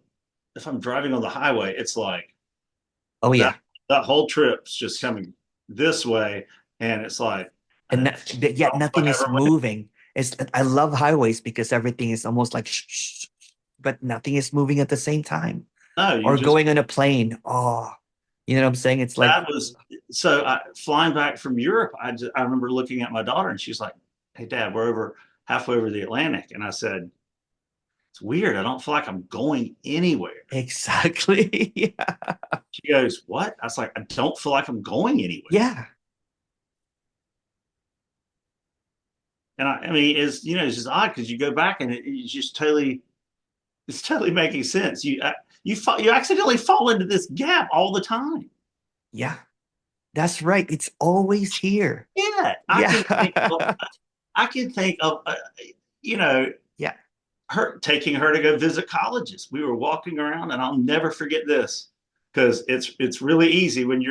driving on the highway, it's like Oh that yeah. that whole trip's just coming this way, and it's like And yet nothing is everybody, moving. I love highways because everything is almost like shh, shh, but nothing is moving at the same time. no, you Or just going on a plane. Oh, you know what I'm saying? It's like, that was so. Flying back from Europe, I remember looking at my daughter, and she's like, "Hey, Dad, we're over halfway over the Atlantic," and I said, "It's weird. I don't feel like I'm going anywhere." exactly. Yeah. She goes, "What?" I was like, "I don't feel like I'm going anywhere." Yeah. And I mean, it's just odd because you go back and it's just it's totally making sense. You accidentally fall into this gap all the time. Yeah. That's right. It's always here. Yeah, Yeah. I can think of you know Yeah. her taking her to go visit colleges. We were walking around, and I'll never forget this because it's really easy when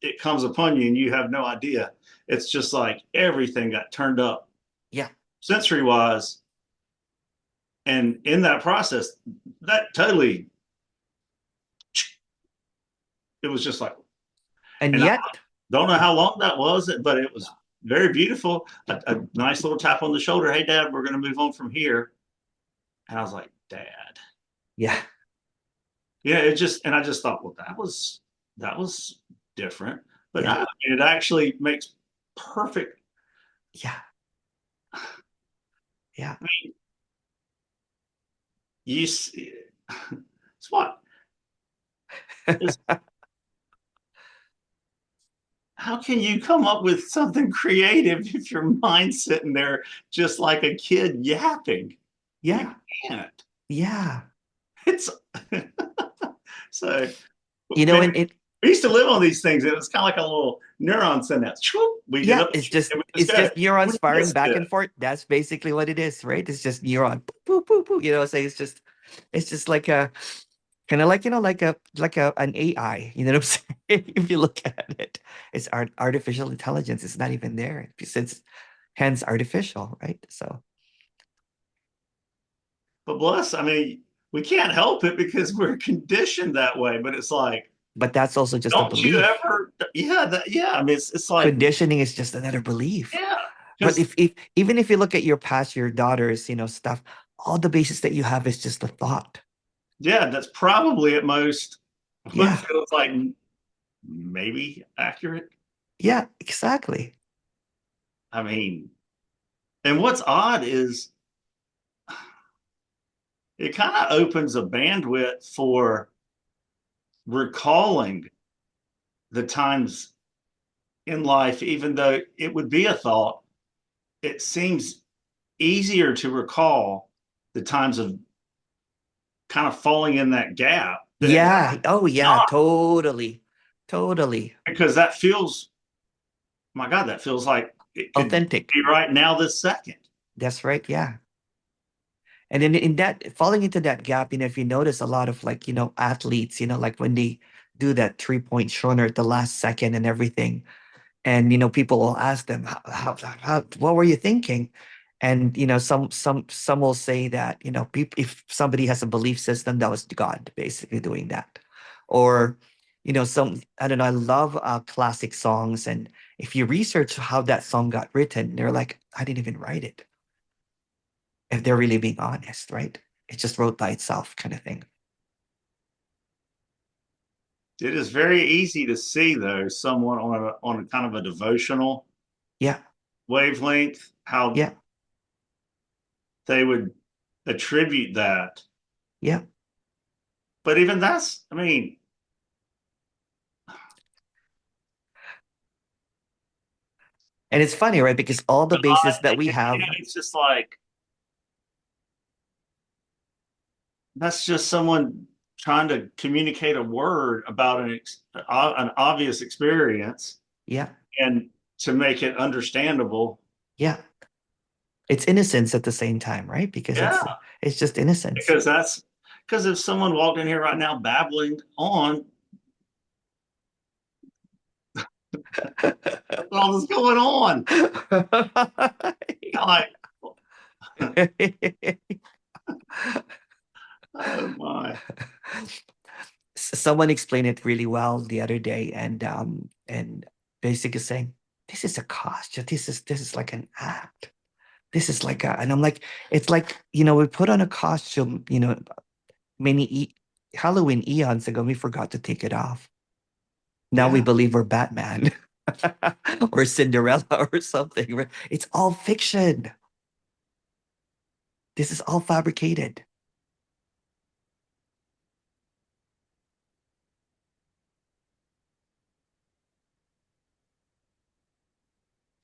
it comes upon you and you have no idea. It's just like everything got turned up Yeah. sensory wise, and in that process, that totally it was just like, And and I yet, don't know how long that was, but it was very beautiful. A nice little tap on the shoulder. Hey, Dad, we're going to move on from here. And I was like, Dad. yeah. Yeah, and I just thought, well, that was different. But Yeah. no, it actually makes perfect. Yeah. Yeah. I mean, you see, it's what is how can you come up with something creative if your mind's sitting there just like a kid yapping? You Yeah. can't. Yeah. It's so man, And it we used to live on these things, and it's kind of like a little neuron synapse. We get yeah, up and we just it's go. just neurons We firing missed back it. and forth. That's basically what it is, right? It's just neuron. Boop, boop, boop, boop. So it's just like a kind of like, like an AI, you know what I'm saying? If you look at it, it's artificial intelligence. It's not even there. It's hence artificial, right? So, But bless, I mean, we can't help it because we're conditioned that way. But it's like, but that's also just a don't you belief. ever? Yeah, yeah. I mean, it's like, Conditioning is just another belief. yeah, But because if even if you look at your past, your daughters, stuff, all the basis that you have is just a thought. yeah, that's probably at most what Yeah. feels like maybe accurate. Yeah, exactly. I mean, and what's odd is it kind of opens a bandwidth for recalling the times in life, even though it would be a thought, it seems easier to recall the times of kind of falling in that gap than Yeah. Oh yeah, not totally. Totally. because that feels My God, that feels like it could authentic. be right now, this second. That's right. Yeah. And then in that falling into that gap, if you notice a lot of like, athletes, like when they do that 3-point shoulder at the last second and everything, and people will ask them, what were you thinking? And some will say that people, if somebody has a belief system, that was God basically doing that, or some, I don't know. I love classic songs, and if you research how that song got written, they're like, I didn't even write it. If they're really being honest, right? It just wrote by itself, kind of thing. It is very easy to see, though, someone on a kind of a devotional Yeah, wavelength, how yeah, they would attribute that. yeah. But even that's, I mean, And it's funny, right? Because all the bases that we have, it's just like that's just someone trying to communicate a word about an obvious experience yeah, and to make it understandable. yeah. It's innocence at the same time, right? Because Yeah, it's just innocence. because that's because if someone walked in here right now babbling on, what's all this going on? I'm like, oh my. Someone explained it really well the other day, and basically saying, this is a costume. This is like an act. This is like a, and I'm like, it's like, we put on a costume, many Halloween eons ago, we forgot to take it off. Now we Yeah. believe we're Batman or Cinderella or something, right? It's all fiction. This is all fabricated.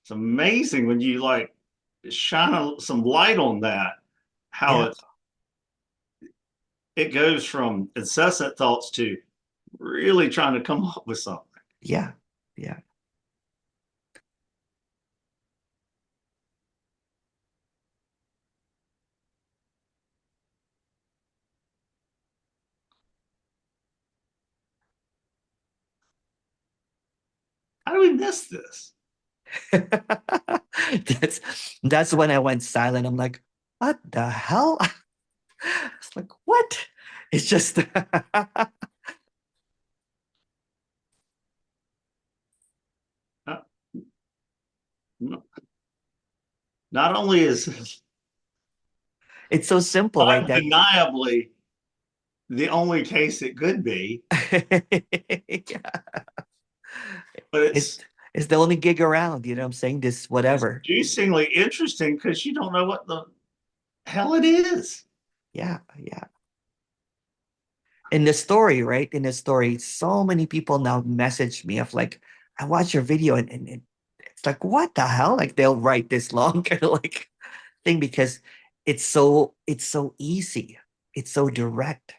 It's amazing when you like shine some light on that, how Yeah, it goes from incessant thoughts to really trying to come up with something. yeah, yeah. How do we miss this? that's that's when I went silent. I'm like, what the hell? It's like, what? It's just Uh, Not only is it it's so simple, right? That undeniably the only case it could be, yeah. but It's it's the only gig around, you know what I'm saying? This it's whatever. juicingly interesting because you don't know what the hell it is. Yeah, yeah. In the story, right? In the story, so many people now message me of like, I watch your video and it's like, what the hell? Like they'll write this long kind of like thing because it's so easy. It's so direct.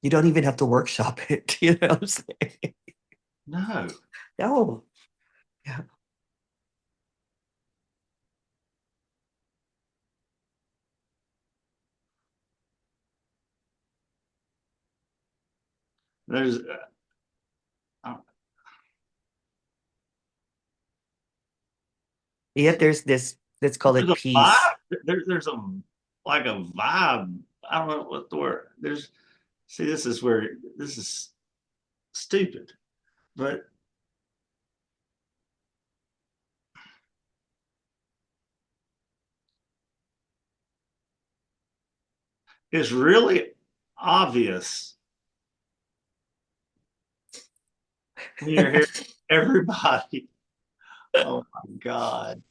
You don't even have to workshop it. You know what I'm saying? No, No. Yeah. there's Yet there's this, let's call there's it a vibe. peace. There's a like a vibe. I don't know what the word. There's see. This is where this is stupid, but it's really obvious when you're hearing everybody. Oh my God,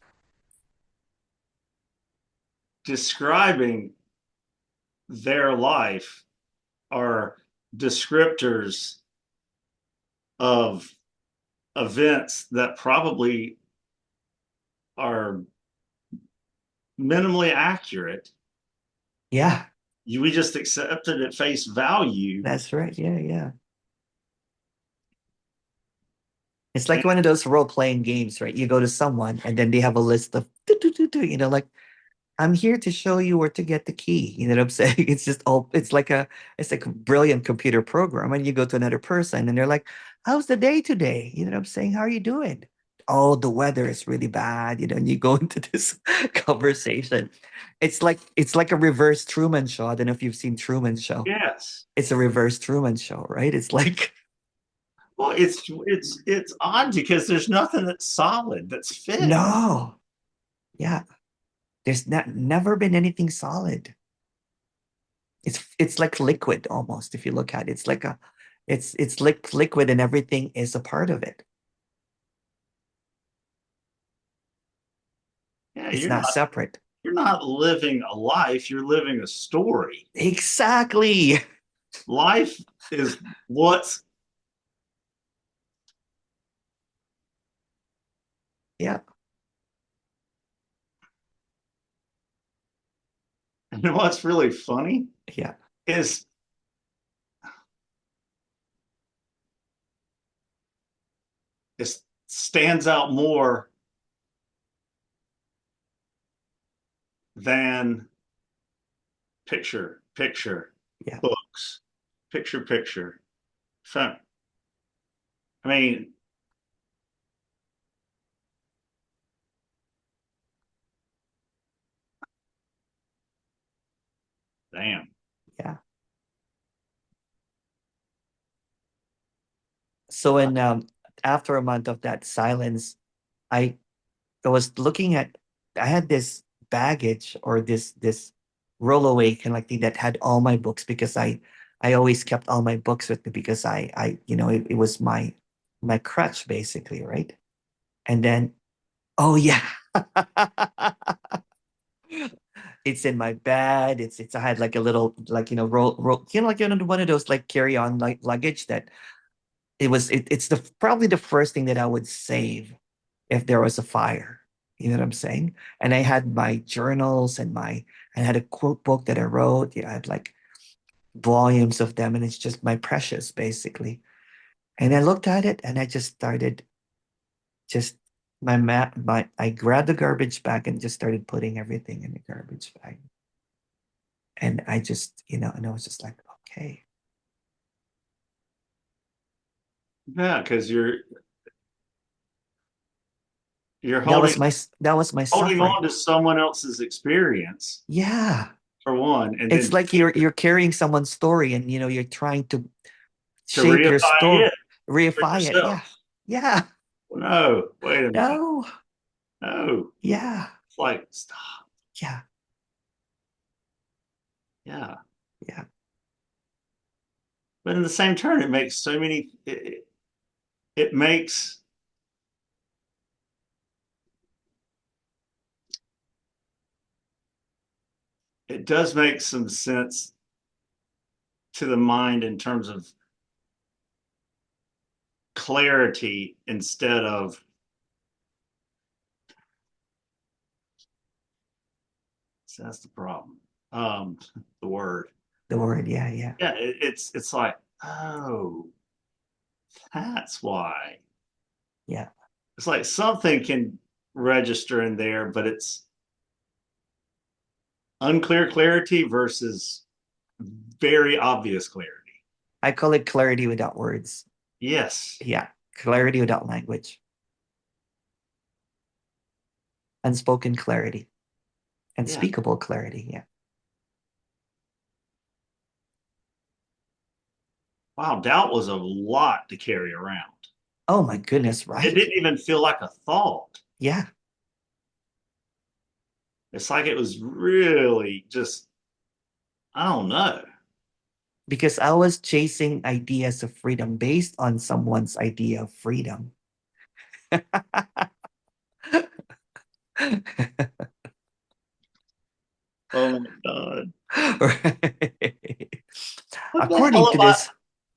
describing their life are descriptors of events that probably are minimally accurate. Yeah, We just accept it at face value. that's right. Yeah, yeah. It's like one of those role-playing games, right? You go to someone and then they have a list of, like, I'm here to show you where to get the key. You know what I'm saying? It's just all, it's like a brilliant computer program. And you go to another person and they're like, how's the day today? You know what I'm saying? How are you doing? Oh, the weather is really bad, and you go into this conversation. It's like a reverse Truman Show. I don't know if you've seen Truman Show. Yes. It's a reverse Truman Show, right? It's like, Well, it's odd because there's nothing that's solid that's fixed. no, yeah, there's never been anything solid. It's like liquid almost. If you look at it, it's like it's like liquid, and everything is a part of it. Yeah, It's not separate. you're not living a life, you're living a story. Exactly. Life is what's Yeah, and what's really funny yeah, is it stands out more than picture, yeah, books, picture. So, I mean, damn. yeah. So in after a month of that silence, I I was looking at, I had this baggage, or this rollaway kind of like thing that had all my books, because I always kept all my books with me, because it was my crutch basically, right? And then, oh yeah, it's in my bed. It's I had like a little, like, roll, like, one of those like carry on like luggage that it's the probably the first thing that I would save if there was a fire. You know what I'm saying? And I had my journals and I had a quote book that I wrote. I had like volumes of them, and it's just my precious basically. And I looked at it and I just started, just I grabbed the garbage bag and just started putting everything in the garbage bag. And I just, and I was just like, okay. Yeah, because you're That was my holding suffering. on to someone else's experience Yeah. for one, and It's then like you're carrying someone's story, and you're trying to to shape your reify story, it for reify it. yourself. Yeah. Yeah. No, wait a minute. No. No, Yeah. it's like stop. Yeah. Yeah, Yeah. but in the same turn, it makes so many. It makes it does make some sense to the mind in terms of clarity instead of. So that's the problem. Um, the word. The word. Yeah. Yeah. Yeah, it's like, oh, that's why. Yeah. It's like something can register in there, but it's unclear clarity versus very obvious clarity. I call it clarity without words. Yes. Yeah. Clarity without language. Unspoken clarity. Yeah. Unspeakable clarity. Yeah. Wow, doubt was a lot to carry around. Oh my goodness, It right? didn't even feel like a thought. Yeah. It's like it was really just, I don't know. Because I was chasing ideas of freedom based on someone's idea of freedom. Oh my God. Right. What the According hell to am I? this,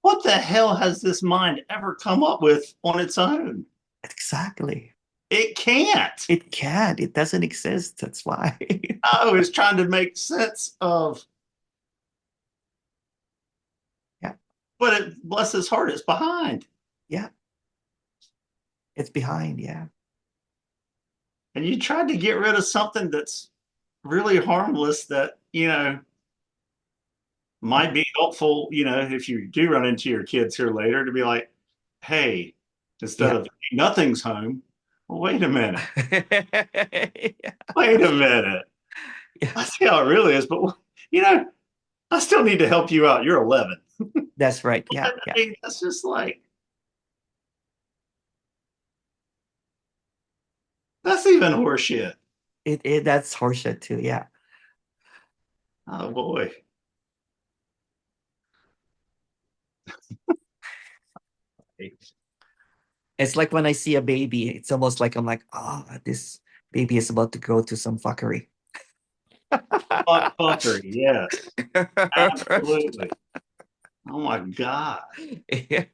What the hell has this mind ever come up with on its own? exactly. It can't. It can't. It doesn't exist. That's why. I was trying to make sense of, Yeah. but it, bless his heart, it's behind. Yeah. It's behind, yeah. And you tried to get rid of something that's really harmless that, Yeah. might be helpful, if you do run into your kids here later to be like, hey, instead Yeah. of nothing's home, well, wait a minute. Yeah. Wait a minute. Yeah. I see how it really is, but you know, I still need to help you out. You're 11. That's right. I Yeah. Yeah. mean, that's just like, that's even horseshit. It that's horseshit too. Yeah. Oh boy. It's like when I see a baby, it's almost like I'm like, oh, this baby is about to go to some fuckery. Fuck fuckery. Yes, absolutely. Oh my God. Yeah.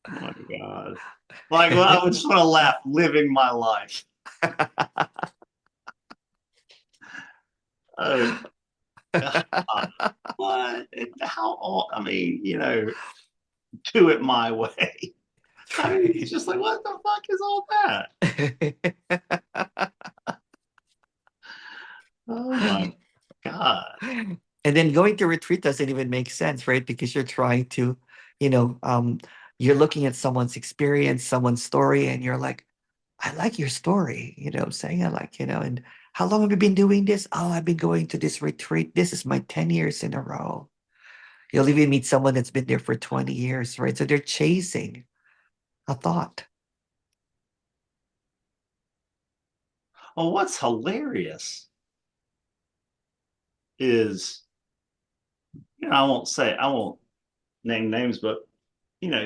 Oh my God. Like, well, I would just want to laugh living my life. Oh God. What? How? I mean, do it my way. I mean, it's just like, what the fuck is all that? Oh my God. And then going to retreat doesn't even make sense, right? Because you're trying to, you know, um, you're looking at someone's experience, someone's story, and you're like, I like your story. You know what I'm saying? I like, and how long have you been doing this? Oh, I've been going to this retreat. This is my 10 years in a row. You'll even meet someone that's been there for 20 years, right? So they're chasing a thought. Oh, what's hilarious is, I won't name names, but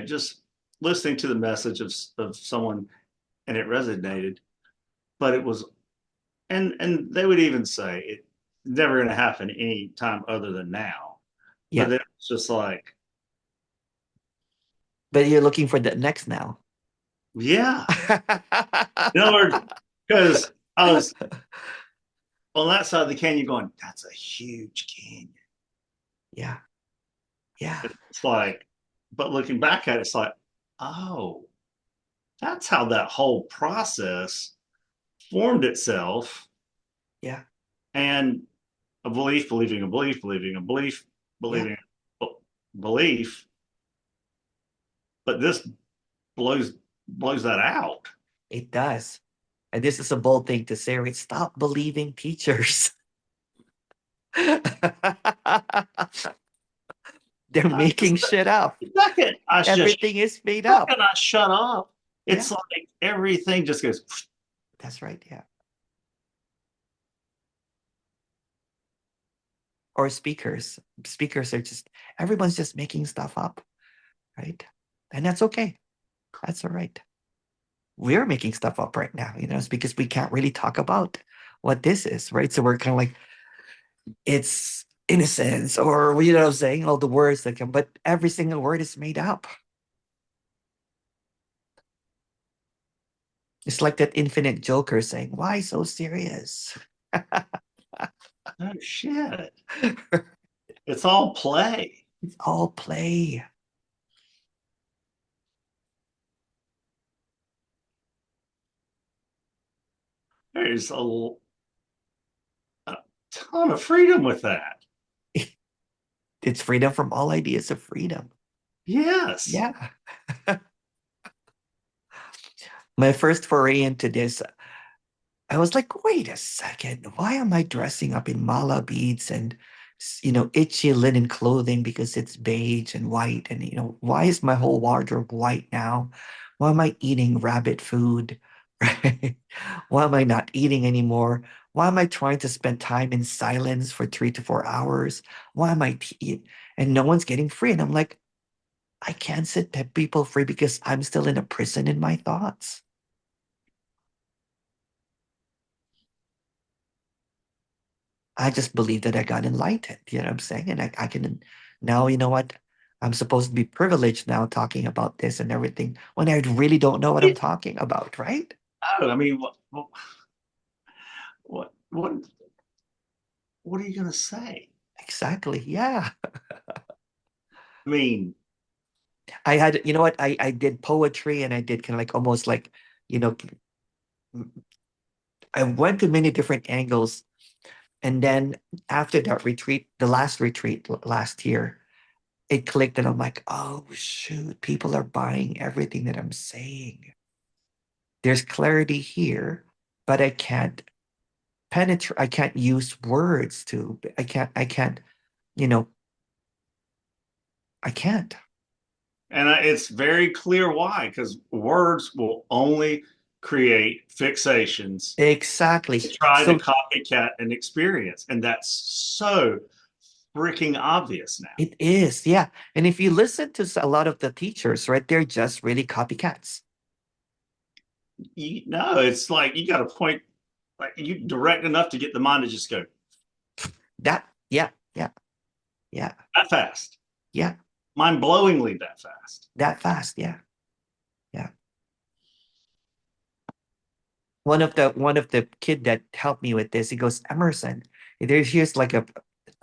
just listening to the message of someone and it resonated, but it was, and they would even say it never going to happen any time other than now. But Yeah. then it's just like, But you're looking for the next now. yeah, in other words, because I was on that side of the canyon going, that's a huge canyon. Yeah. Yeah. It's like, but looking back at it, it's like, oh, that's how that whole process formed itself. Yeah. And a belief, believing a belief, believing a belief, Yeah. believing a belief. But this blows that out. It does. And this is a bold thing to say, right? Stop believing teachers. They're I making just, shit up. second, I just Everything is made up. second I shut up. Yeah, It's like everything just goes. that's right. Yeah. Or speakers. Speakers are just, everyone's just making stuff up, right? And that's okay. That's all right. We're making stuff up right now, it's because we can't really talk about what this is, right? So we're kind of like, it's innocence, or, saying all the words that come, but every single word is made up. It's like that infinite joker saying, why so serious? Oh shit! It's all play. It's all play. There's a ton of freedom with that. It's freedom from all ideas of freedom. Yes. Yeah. My first foray into this, I was like, wait a second, why am I dressing up in mala beads and itchy linen clothing because it's beige and white? And why is my whole wardrobe white now? Why am I eating rabbit food? Right? Why am I not eating anymore? Why am I trying to spend time in silence for 3 to 4 hours? Why am and no one's getting free? And I'm like, I can't set people free because I'm still in a prison in my thoughts. I just believe that I got enlightened. You know what I'm saying? And I can now, you know what? I'm supposed to be privileged now talking about this and everything when I really don't know what I'm talking about, right? Oh, I mean, what, what are you gonna say? Exactly. Yeah. I mean, I had, you know what? I did poetry and I did kind of like almost like, you know, I went to many different angles. And then after that retreat, the last retreat last year, it clicked and I'm like, oh shoot, people are buying everything that I'm saying. There's clarity here, but I can't penetrate, I can't use words to, I can't, you know, I can't. and it's very clear why, because words will only create fixations Exactly. to try to So copycat an experience. And that's so freaking obvious now. it is, yeah. And if you listen to a lot of the teachers, right, they're just really copycats. You know, it's like you got to point, like you direct enough to get the mind to just go That, yeah, yeah, yeah, that fast, yeah, mind blowingly that fast. that fast, yeah, yeah. One of the kid that helped me with this, he goes, Emerson, here's like a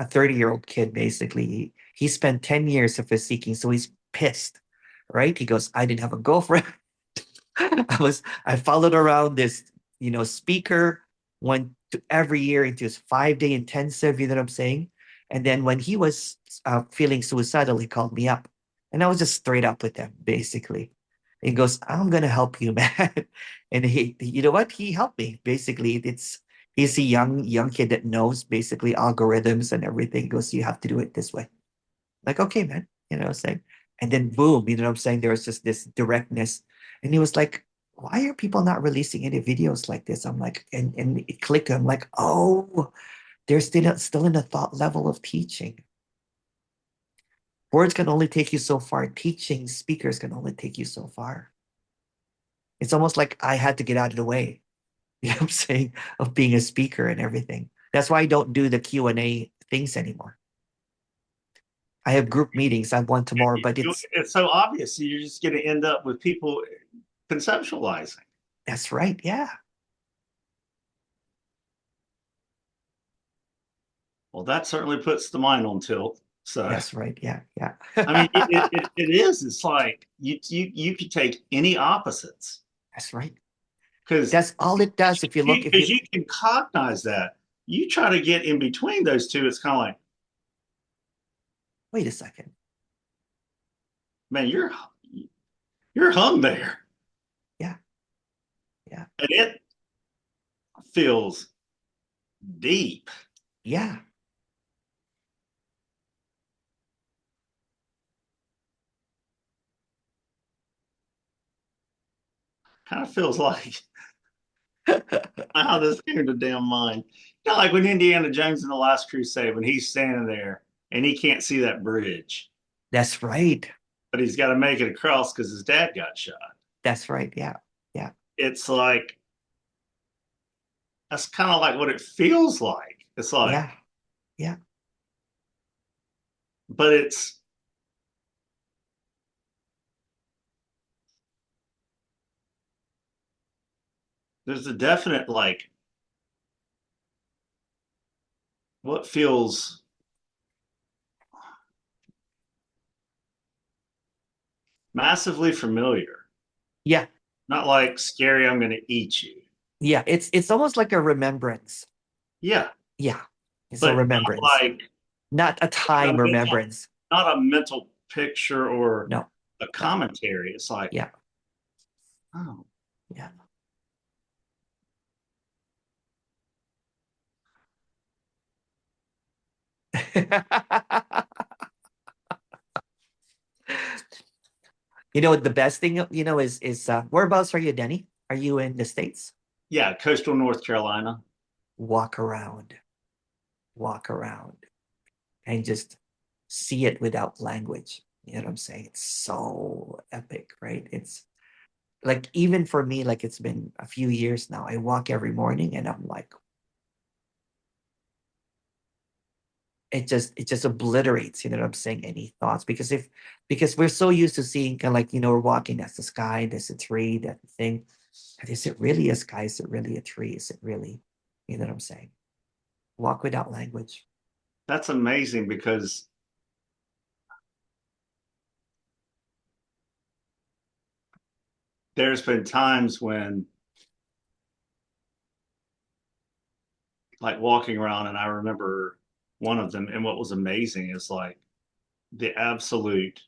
30-year-old kid basically. He spent 10 years of his seeking, so he's pissed, right? He goes, I didn't have a girlfriend. I followed around this, speaker, went to every year into his 5-day intensive, you know what I'm saying? And then when he was feeling suicidal, he called me up. And I was just straight up with him, basically. He goes, I'm gonna help you, man. And you know what? He helped me. Basically, he's a young kid that knows basically algorithms and everything. He goes, you have to do it this way. Like, okay, man. You know what I'm saying? And then boom, you know what I'm saying? There was just this directness. And he was like, why are people not releasing any videos like this? I'm like, and it clicked. I'm like, oh, they're still in the thought level of teaching. Words can only take you so far. Teaching speakers can only take you so far. It's almost like I had to get out of the way, you know what I'm saying, of being a speaker and everything. That's why I don't do the Q&A things anymore. I have group meetings. I have one tomorrow, but It's so obvious. You're just going to end up with people conceptualizing. that's right. Yeah. Well, that certainly puts the mind on tilt. So, That's right. Yeah. Yeah. I mean, it is. It's like you could take any opposites That's right. because That's all it does. If you look, if because you you can cognize that. You try to get in between those two, it's kind of like, wait a second. man, you're hung there, Yeah. Yeah. and it feels deep. Yeah. Kind of feels like how this came to damn mind. You know, like when Indiana Jones in the Last Crusade, when he's standing there and he can't see that bridge, That's right. but he's got to make it across because his dad got shot. That's right. Yeah. Yeah. It's like that's kind of like what it feels like. It's like, Yeah. Yeah. but it's there's a definite like what feels massively familiar. Yeah. Not like scary, I'm going to eat you. Yeah. It's almost like a remembrance. Yeah, Yeah. It's a but not remembrance, like not a time remembrance. not a mental picture or No. a No. commentary. It's like, Yeah. oh, Yeah. The best thing, is whereabouts are you, Denny? Are you in the States? yeah, coastal North Carolina. Walk around, walk around, and just see it without language. You know what I'm saying? It's so epic, right? It's like, even for me, like, it's been a few years now. I walk every morning and I'm like, it just obliterates, you know what I'm saying, any thoughts. Because we're so used to seeing kind of like, we're walking, that's the sky, that's a tree, that thing. And is it really a sky? Is it really a tree? Is it really, you know what I'm saying? Walk without language. That's amazing because there's been times when, like, walking around, and I remember one of them, and what was amazing is like the absolute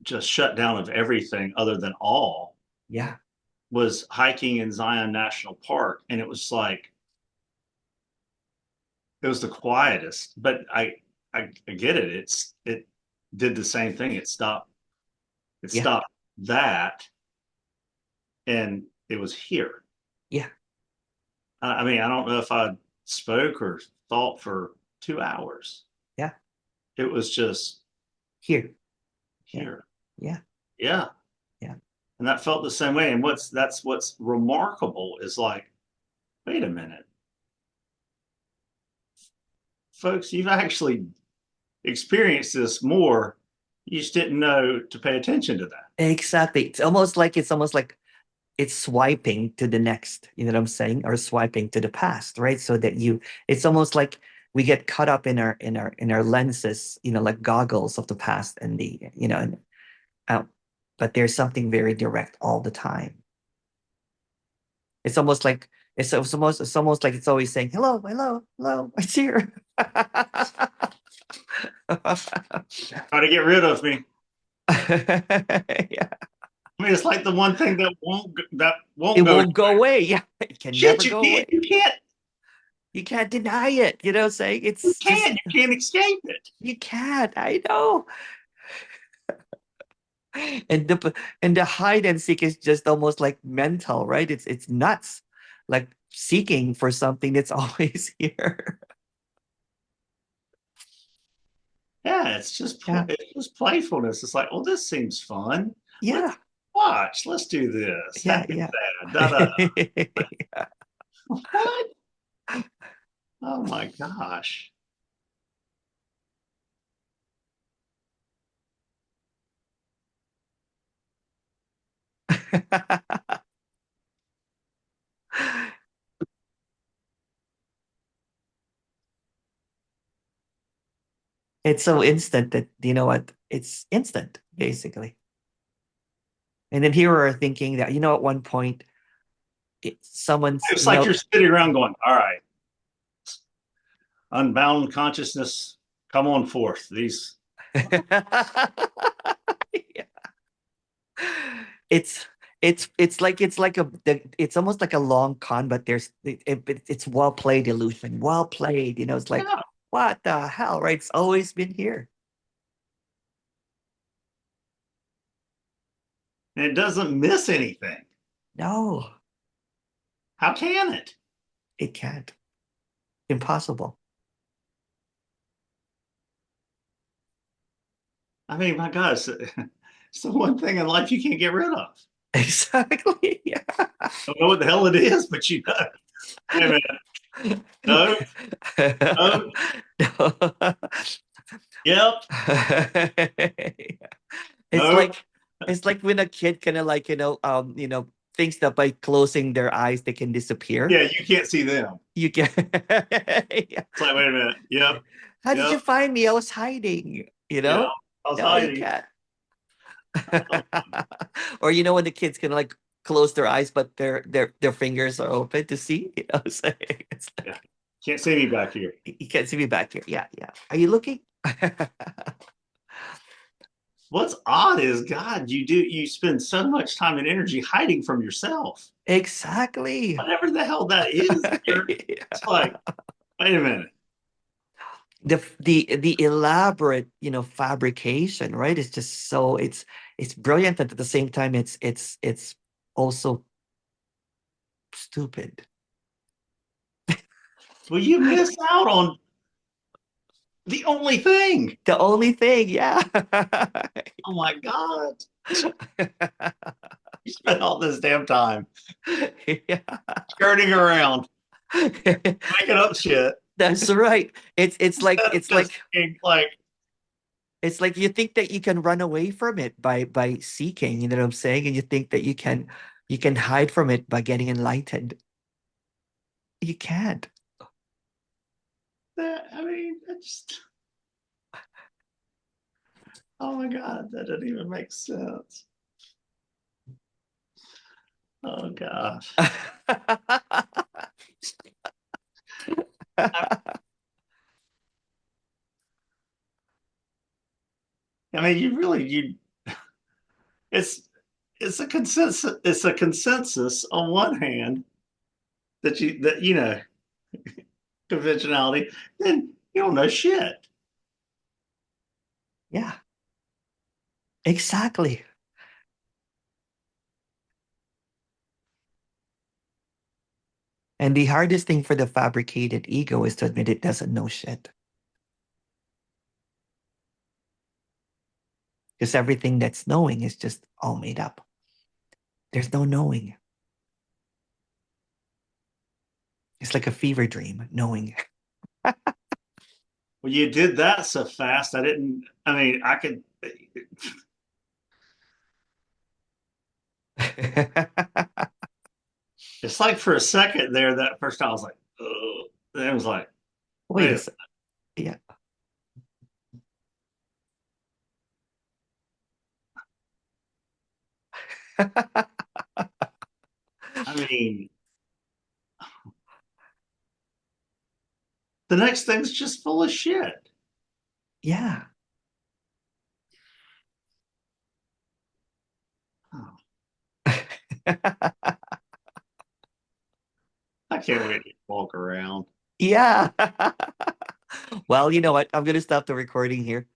just shutdown of everything other than all Yeah. was hiking in Zion National Park. And it was like, it was the quietest, but I get it. It did the same thing. It Yeah. stopped that, and it was here. Yeah. I mean, I don't know if I spoke or thought for 2 hours. Yeah. It was just Here. Yeah. here. Yeah. Yeah. Yeah. And that felt the same way. And what's remarkable is like, wait a minute, folks, you've actually experienced this more. You just didn't know to pay attention to that. Exactly. It's almost like it's swiping to the next, you know what I'm saying? Or swiping to the past, right? So that it's almost like we get caught up in our lenses, like goggles of the past and uh, but there's something very direct all the time. It's almost like it's almost like it's always saying, hello, hello, hello, it's here. Try to get rid of me. Yeah. I mean, it's like the one thing that It won't go. won't go away. Yeah, it can Shit, never you go can't, away. you can't, You can't deny it. You know what I'm saying? you It's just, can't, you can't escape it. you can't. I know. And the hide and seek is just almost like mental, right? It's nuts. Like seeking for something that's always here. Yeah, Yeah. it's just playfulness. It's like, well, this seems fun. Let's Yeah. watch. Let's do this. Yeah. Heck is Yeah. that? Da da. What? Oh my gosh. It's so instant that you know what? It's instant, basically. And then here we're thinking that, at one point someone's, It's like you're sitting around going, all right, unbound consciousness, come on forth. These, Yeah. It's it's almost like a long con, but it's well played illusion, well played. It's like, yeah, what the hell, right? It's always been here. and it doesn't miss anything. No, How can it? it can't. Impossible. I mean, my gosh, it's the one thing in life you can't get rid of. Exactly. Yeah. I don't know what the hell it is, but you know. Wait a minute. No, no, No. yep, It's no. like it's like when a kid kind of like, thinks that by closing their eyes they can disappear. Yeah, you can't see them. You can. Yeah. It's like, wait a minute. Yep, How did you yep, find me? I was hiding, yeah. I was No, you hiding. can't. Oh, Or when the kids can like close their eyes, but their fingers are open to see. It's yeah, like, can't see me back here. you can't see me back here. Yeah, yeah. Are you looking? What's odd is, God, you spend so much time and energy hiding from yourself. Exactly. Whatever the hell that is, it's like, wait a minute. The elaborate, fabrication, right? It's just so it's brilliant, and at the same time it's also stupid. Well, you miss out on the only thing. The only thing, yeah. Oh my God. You spent all this damn time Yeah. skirting around, making up shit. That's right. It's like Instead of just being like, you think that you can run away from it by seeking, you know what I'm saying? And you think that you can hide from it by getting enlightened. You can't. That I mean, I just oh my god, that doesn't even make sense. Oh gosh. I, I mean, you really you it's it's a consensus on one hand that you know conventionality, then you don't know shit. Yeah, exactly. And the hardest thing for the fabricated ego is to admit it doesn't know shit. Because everything that's knowing is just all made up. There's no knowing. It's like a fever dream, knowing. Well, you did that so fast. I didn't. I mean, I could. It's like for a second there, that first time I was like, oh, then it was like, Wait a wait. sec. Yeah. I mean, the next thing's just full of shit. Yeah. Oh, I can't wait to walk around. Yeah. Well, you know what? I'm going to stop the recording here.